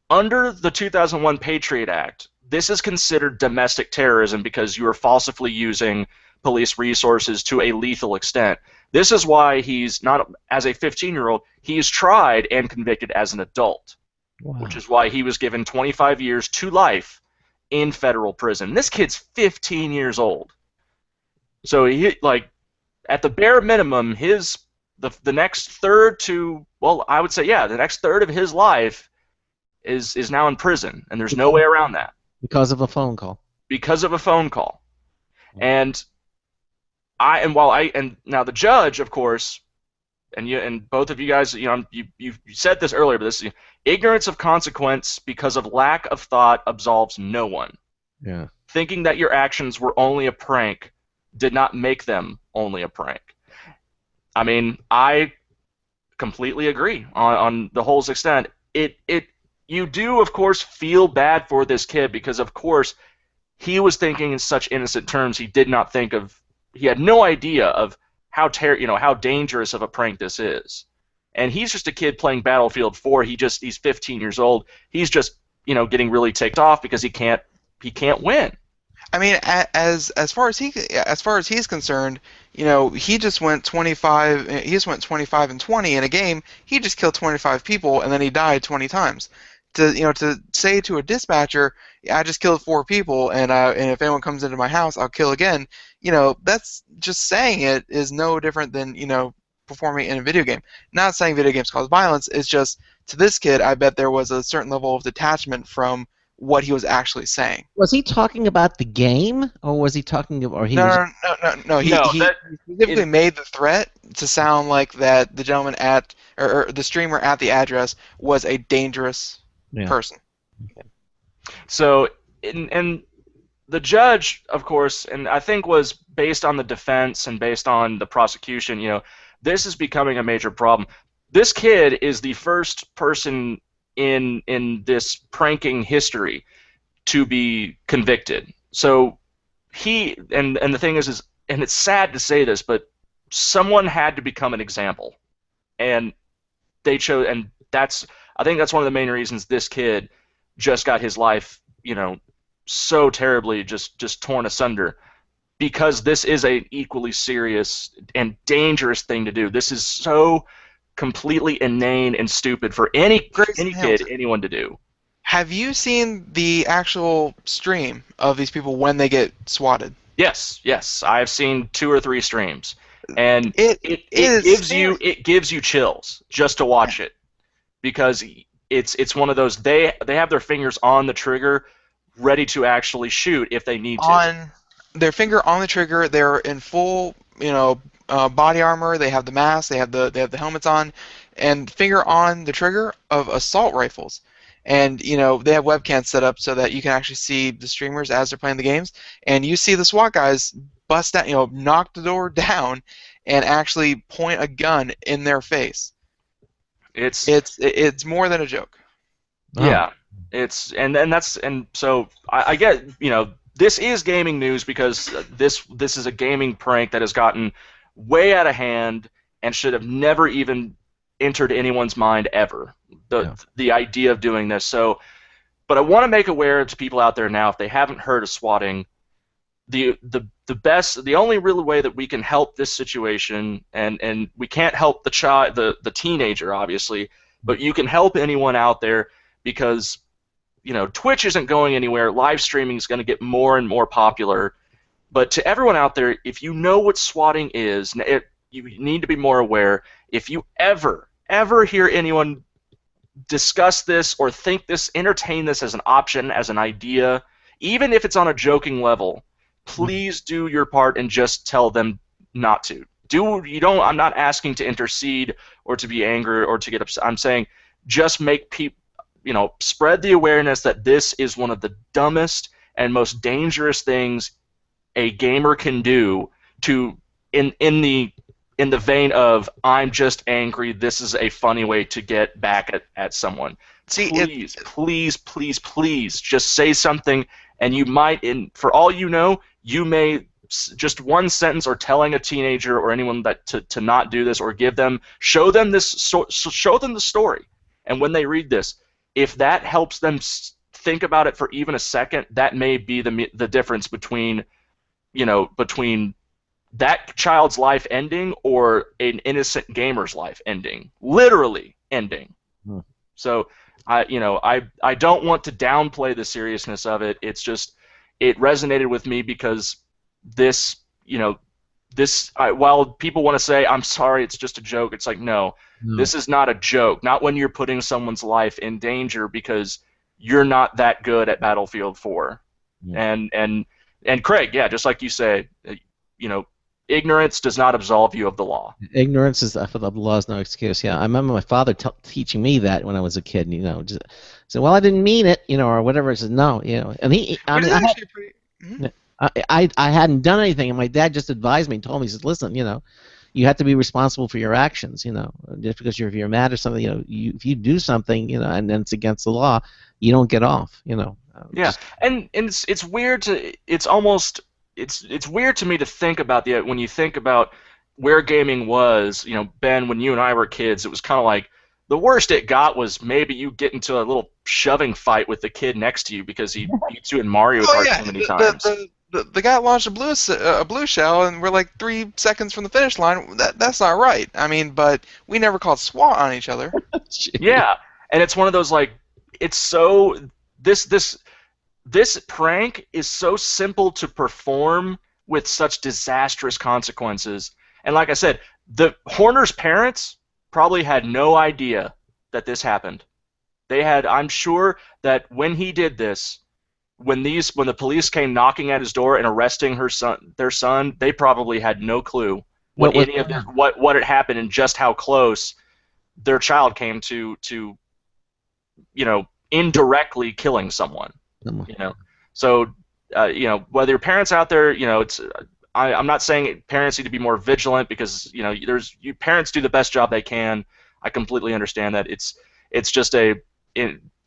under the 2001 Patriot Act, this is considered domestic terrorism because you are falsely using police resources to a lethal extent. This is why he's not, as a 15-year-old, he's tried and convicted as an adult. Wow. Which is why he was given 25 years to life in federal prison. This kid's 15 years old. So he, at the bare minimum, the next third to, well, I would say, the next third of his life is now in prison, and there's no way around that. Because of a phone call. Because of a phone call. And now the judge, of course, and both of you guys, you said this earlier, but this is ignorance of consequence because of lack of thought absolves no one. Yeah. Thinking that your actions were only a prank did not make them only a prank. I mean, I completely agree on the whole extent. You do, of course, feel bad for this kid because, of course, he was thinking in such innocent terms. He did not think of. He had no idea of how dangerous of a prank this is. And he's just a kid playing Battlefield 4. He's 15 years old. He's just, getting really ticked off because he can't win. I mean, as far as he's concerned, he just went 25. He just went 25 and 20 in a game. He just killed 25 people and then he died 20 times. To say to a dispatcher, I just killed 4 people, and if anyone comes into my house, I'll kill again. That's just saying it is no different than performing in a video game. Not saying video games cause violence. It's just to this kid, I bet there was a certain level of detachment from what he was actually saying. Was he talking about the game, or was he talking about? No. He specifically made the threat to sound like that the gentleman or the streamer at the address was a dangerous person. Okay. So, and the judge, of course, and I think was based on the defense and based on the prosecution, this is becoming a major problem. This kid is the first person in this pranking history to be convicted. So he, and the thing is, and it's sad to say this, but someone had to become an example. And they chose, and I think that's one of the main reasons this kid just got his life, so terribly just torn asunder, because this is an equally serious and dangerous thing to do. This is so completely inane and stupid for any kid, anyone to do. Have you seen the actual stream of these people when they get swatted? Yes, I've seen 2 or 3 streams, and it gives you chills just to watch it, because it's one of those, they have their fingers on the trigger, ready to actually shoot if they need to. On their finger on the trigger, they're in full, body armor. They have the mask. They have the helmets on, and finger on the trigger of assault rifles. And they have webcams set up so that you can actually see the streamers as they're playing the games, and you see the SWAT guys bust out, knock the door down, and actually point a gun in their face. It's more than a joke. Yeah, so I get, this is gaming news because this is a gaming prank that has gotten way out of hand and should have never even entered anyone's mind ever. The idea of doing this. So, but I want to make aware to people out there now, if they haven't heard of swatting, the only real way that we can help this situation, and we can't help the teenager obviously, but you can help anyone out there, because Twitch isn't going anywhere. Live streaming is going to get more and more popular. But to everyone out there, if you know what swatting is, you need to be more aware. If you ever hear anyone discuss this or think this, entertain this as an option, as an idea, even if it's on a joking level, please do your part and just tell them not to. I'm not asking to intercede or to be angry or to get upset. I'm saying just make people, spread the awareness that this is one of the dumbest and most dangerous things a gamer can do in the vein of, I'm just angry, this is a funny way to get back at someone. Please, just say something, and you might, for all you know, you may, just one sentence or telling a teenager or anyone that to not do this, or show them the story. And when they read this, if that helps them think about it for even a second, that may be the difference between that child's life ending or an innocent gamer's life ending, literally ending. So I don't want to downplay the seriousness of it. It's just, it resonated with me because while people want to say, I'm sorry, it's just a joke, it's like, no, this is not a joke. Not when you're putting someone's life in danger because you're not that good at Battlefield 4. And Craig, yeah, just like you say, ignorance does not absolve you of the law. Ignorance for the law is no excuse. Yeah, I remember my father teaching me that when I was a kid. Just said, "Well, I didn't mean it," or whatever. I said, "No," and I hadn't done anything, and my dad just advised me, and told me, he says, "Listen, you have to be responsible for your actions. Just because if you're mad or something, if you do something, and then it's against the law, you don't get off. Yeah, and it's weird it's weird to me to think about when you think about where gaming was, Ben, when you and I were kids, it was kind of like the worst it got was maybe you get into a little shoving fight with the kid next to you because he beats you in Mario Kart so many times. The guy launched a blue shell, and we're like 3 seconds from the finish line. That's not right. I mean, but we never called SWAT on each other. Yeah, and it's one of those, like, it's so this prank is so simple to perform with such disastrous consequences. And like I said, the Horner's parents probably had no idea that this happened. I'm sure that when he did this, when the police came knocking at his door and arresting their son, they probably had no clue what had happened and just how close their child came to indirectly killing someone. So whether your parents out there, I'm not saying parents need to be more vigilant because parents do the best job they can. I completely understand that. It's just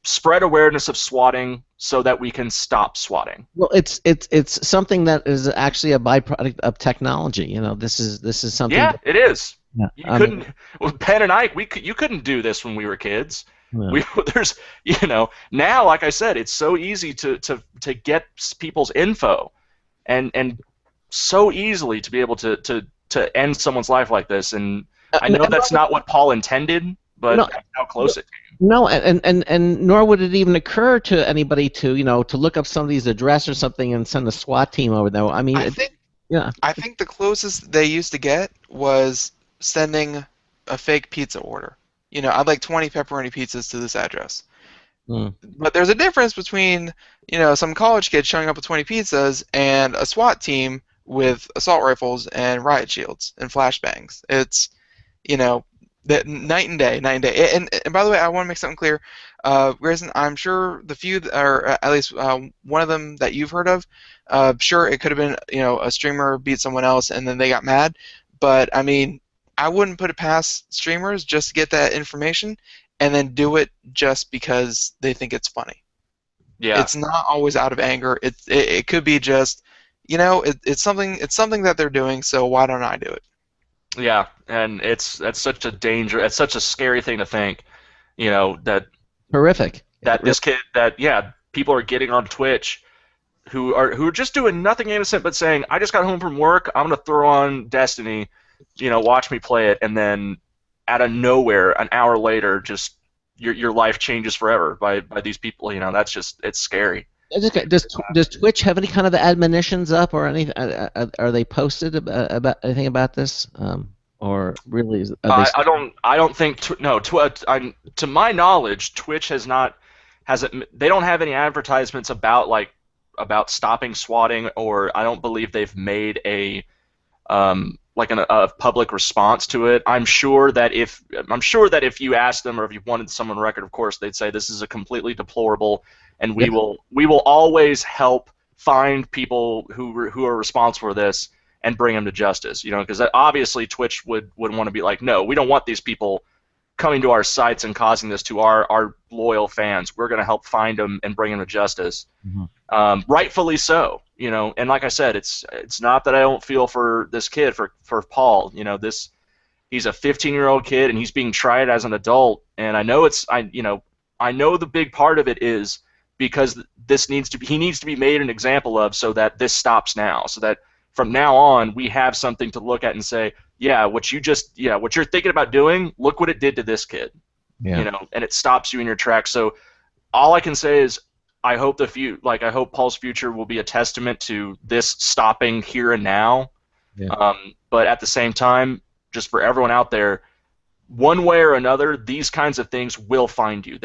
spread awareness of swatting so that we can stop swatting. Well, it's something that is actually a byproduct of technology. This is something. Yeah, it is. Yeah, you couldn't. Ben and I, you couldn't do this when we were kids. Yeah. Now, like I said, it's so easy to get people's info, and so easily to be able to end someone's life like this. And I know that's not what Paul intended, but that's how close it came. No, and nor would it even occur to anybody to look up somebody's address or something and send a SWAT team over there. I mean, I think the closest they used to get was sending a fake pizza order. I'd like 20 pepperoni pizzas to this address. But there's a difference between, some college kid showing up with 20 pizzas and a SWAT team with assault rifles and riot shields and flashbangs. It's, that night and day. And by the way, I want to make something clear. Grayson, I'm sure the few, or at least one of them that you've heard of, sure, it could have been, a streamer beat someone else and then they got mad. But, I mean, I wouldn't put it past streamers just to get that information and then do it just because they think it's funny. Yeah. It's not always out of anger. It could be just, it's something that they're doing, so why don't I do it? Yeah, and that's such a danger. It's such a scary thing to think, that horrific. That this kid, people are getting on Twitch who are just doing nothing innocent but saying, I just got home from work, I'm gonna throw on Destiny, watch me play it, and then out of nowhere, an hour later, just your life changes forever by these people. That's just, it's scary. Does Twitch have any kind of admonitions up or anything? Are they posted about anything about this? Or really? I don't think to my knowledge, Twitch they don't have any advertisements about stopping swatting, or I don't believe they've made a public response to it. I'm sure that if you asked them, or if you wanted someone on record, of course they'd say this is a completely deplorable, and we will always help find people who are responsible for this and bring them to justice. Because obviously Twitch would want to be like, no, we don't want these people coming to our sites and causing this to our loyal fans. We're going to help find them and bring them to justice. Mm-hmm. Rightfully so. And like I said, it's not that I don't feel for this kid, for Paul. He's a 15-year-old kid and he's being tried as an adult. And I know I know the big part of it is because he needs to be made an example of, so that this stops now, so that from now on we have something to look at and say, what you're thinking about doing, look what it did to this kid. Yeah. And it stops you in your tracks. So all I can say is I hope I hope Paul's future will be a testament to this stopping here and now. Yeah. But at the same time, just for everyone out there, one way or another, these kinds of things will find you.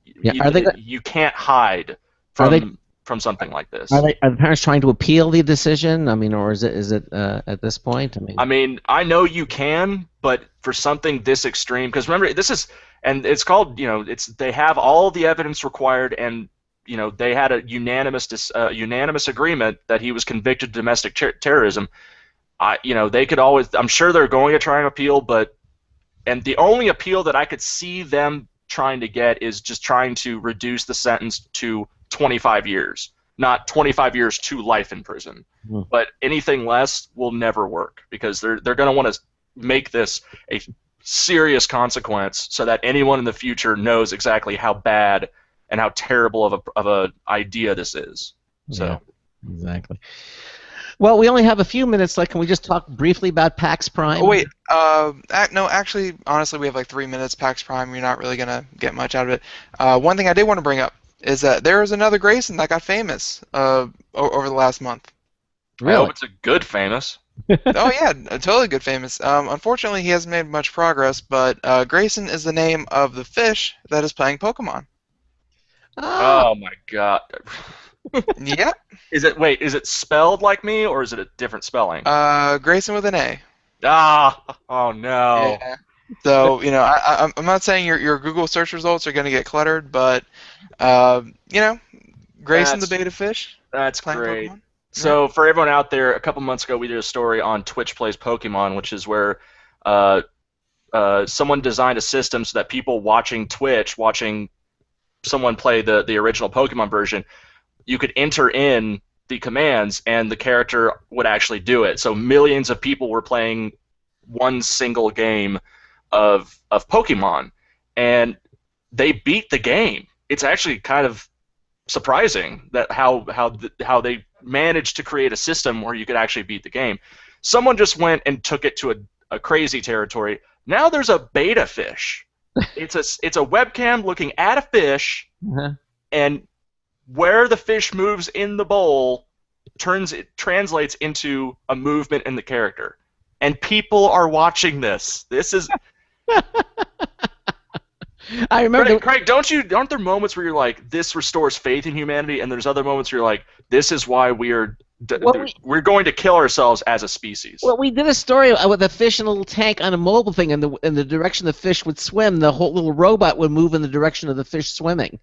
You can't hide from something like this. Are the parents trying to appeal the decision? I mean, or is it at this point? I know you can, but for something this extreme, because remember, it's called, they have all the evidence required, and they had a unanimous agreement that he was convicted of domestic terrorism. They could always, I'm sure they're going to try and appeal, and the only appeal that I could see them trying to get is just trying to reduce the sentence to 25 years, not 25 years to life in prison. Mm. But anything less will never work, because they're going to want to make this a serious consequence so that anyone in the future knows exactly how bad and how terrible of a idea this is. So yeah, exactly. Well, we only have a few minutes left. Can we just talk briefly about PAX Prime? Oh, wait. No, actually, honestly, we have like 3 minutes. PAX Prime, you're not really going to get much out of it. One thing I did want to bring up is that there was another Grayson that got famous over the last month. Really? I hope it's a good famous. Oh, yeah, a totally good famous. Unfortunately, he hasn't made much progress, but Grayson is the name of the fish that is playing Pokemon. Oh, my God. Yep. Is it spelled like me, or is it a different spelling? Grayson with an A. Oh no. Yeah. So, I'm not saying your Google search results are going to get cluttered, but, Grayson the beta fish. That's great. Pokemon. So, for everyone out there, a couple months ago we did a story on Twitch Plays Pokemon, which is where someone designed a system so that people watching Twitch, watching someone play the original Pokemon version, you could enter in the commands and the character would actually do it. So millions of people were playing one single game of Pokemon, and they beat the game. It's actually kind of surprising that how they managed to create a system where you could actually beat the game. Someone just went and took it to a crazy territory. Now there's a beta fish. It's a webcam looking at a fish, and where the fish moves in the bowl translates into a movement in the character. And people are watching this. This is I remember Craig, aren't there moments where you're like, this restores faith in humanity, and there's other moments where you're like, this is why we're going to kill ourselves as a species. Well, we did a story with a fish in a little tank on a mobile thing, and in the direction the fish would swim, the whole little robot would move in the direction of the fish swimming.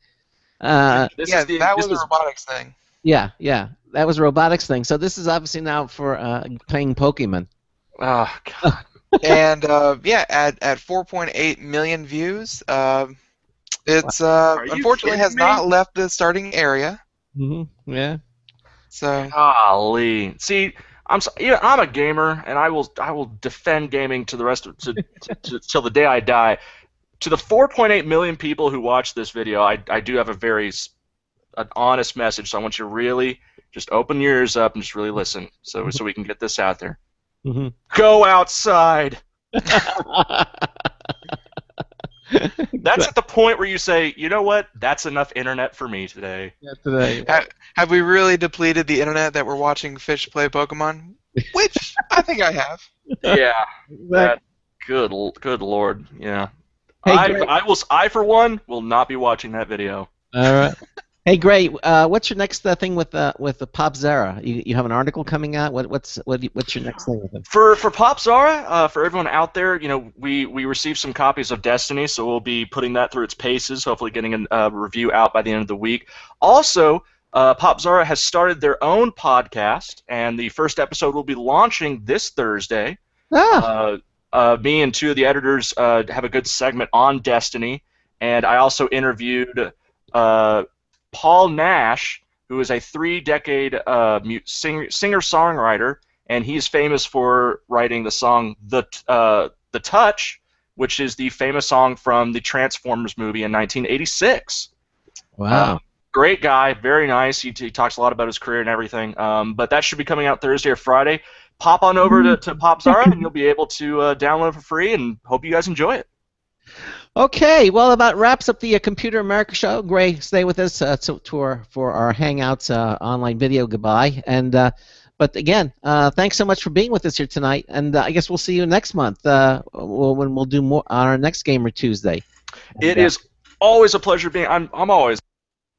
That was a robotics thing. Yeah, that was a robotics thing. So this is obviously now for playing Pokemon. Oh, God. And at 4.8 million views, it's unfortunately has not left the starting area. Mm-hmm. Yeah. So. Golly. See, I'm a gamer, and I will defend gaming to the rest of till the day I die. To the 4.8 million people who watch this video, I do have an honest message. So I want you to really just open your ears up and just really listen, so we can get this out there. Mm-hmm. Go outside. That's at the point where you say, you know what? That's enough internet for me today. Yeah, today. Have we really depleted the internet that we're watching fish play Pokemon? Which I think I have. Yeah. That, good Lord. Yeah. Hey, I for one will not be watching that video. All right. Hey, Gray, what's your next thing with the Pop Zara? You have an article coming out. What's your next thing with it? For Pop Zara, for everyone out there, we received some copies of Destiny, so we'll be putting that through its paces. Hopefully, getting a review out by the end of the week. Also, Pop Zara has started their own podcast, and the first episode will be launching this Thursday. Me and two of the editors have a good segment on Destiny, and I also interviewed Paul Nash, who is a 3-decade singer-songwriter, and he's famous for writing the song The Touch, which is the famous song from the Transformers movie in 1986. Wow. Great guy, very nice. He talks a lot about his career and everything. But that should be coming out Thursday or Friday. Pop on over to Pop Zara, and you'll be able to download it for free, and hope you guys enjoy it. Okay, well, about wraps up the Computer America show. Gray, stay with us for our Hangouts online video goodbye. And but again, thanks so much for being with us here tonight. And I guess we'll see you next month when we'll do more on our next Gamer Tuesday. It is always a pleasure being. I'm always.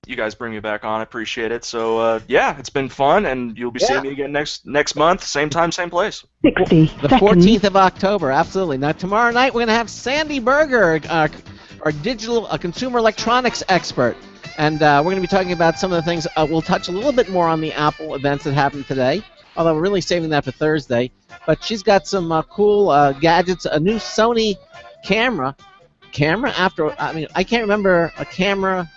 You guys bring me back on. I appreciate it. So yeah, it's been fun, and you'll be seeing me again next month, same time, same place. 60 The 14th of October, absolutely. Now tomorrow night we're going to have Sandy Berger, our digital consumer electronics expert, and we're going to be talking about some of the things. We'll touch a little bit more on the Apple events that happened today, although we're really saving that for Thursday. But she's got some cool gadgets, a new Sony camera. I can't remember a camera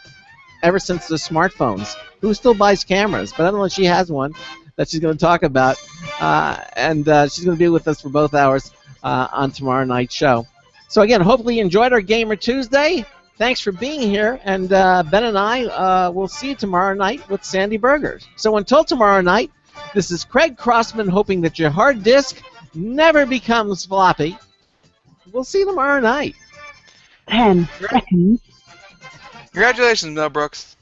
ever since the smartphones. Who still buys cameras? But I don't know if she has one that she's going to talk about. And she's going to be with us for both hours on tomorrow night's show. So again, hopefully you enjoyed our Gamer Tuesday. Thanks for being here. And Ben and I will see you tomorrow night with Sandy Berger. So until tomorrow night, this is Craig Crossman hoping that your hard disk never becomes floppy. We'll see you tomorrow night. 10 seconds. Congratulations, Mel Brooks.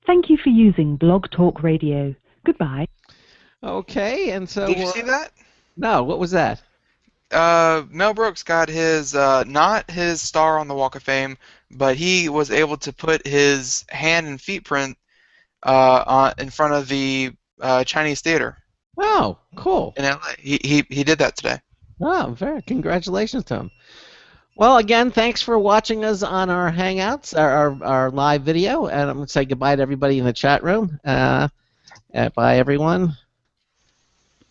Thank you for using Blog Talk Radio. Goodbye. Okay, and so... Did you see that? No, what was that? Mel Brooks got his, not his star on the Walk of Fame, but he was able to put his hand and feet print in front of the Chinese theater. Oh, cool. In LA. He did that today. Oh, congratulations to him. Well, again, thanks for watching us on our Hangouts, our live video, and I'm going to say goodbye to everybody in the chat room. Bye, everyone,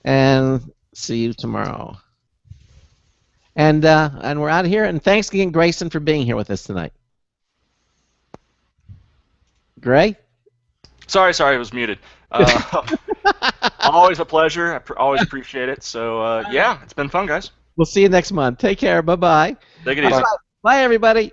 and see you tomorrow. And we're out of here, and thanks again, Grayson, for being here with us tonight. Gray? Sorry, I was muted. Always a pleasure. I always appreciate it. So, yeah, it's been fun, guys. We'll see you next month. Take care. Bye-bye. Take it easy. Bye, everybody.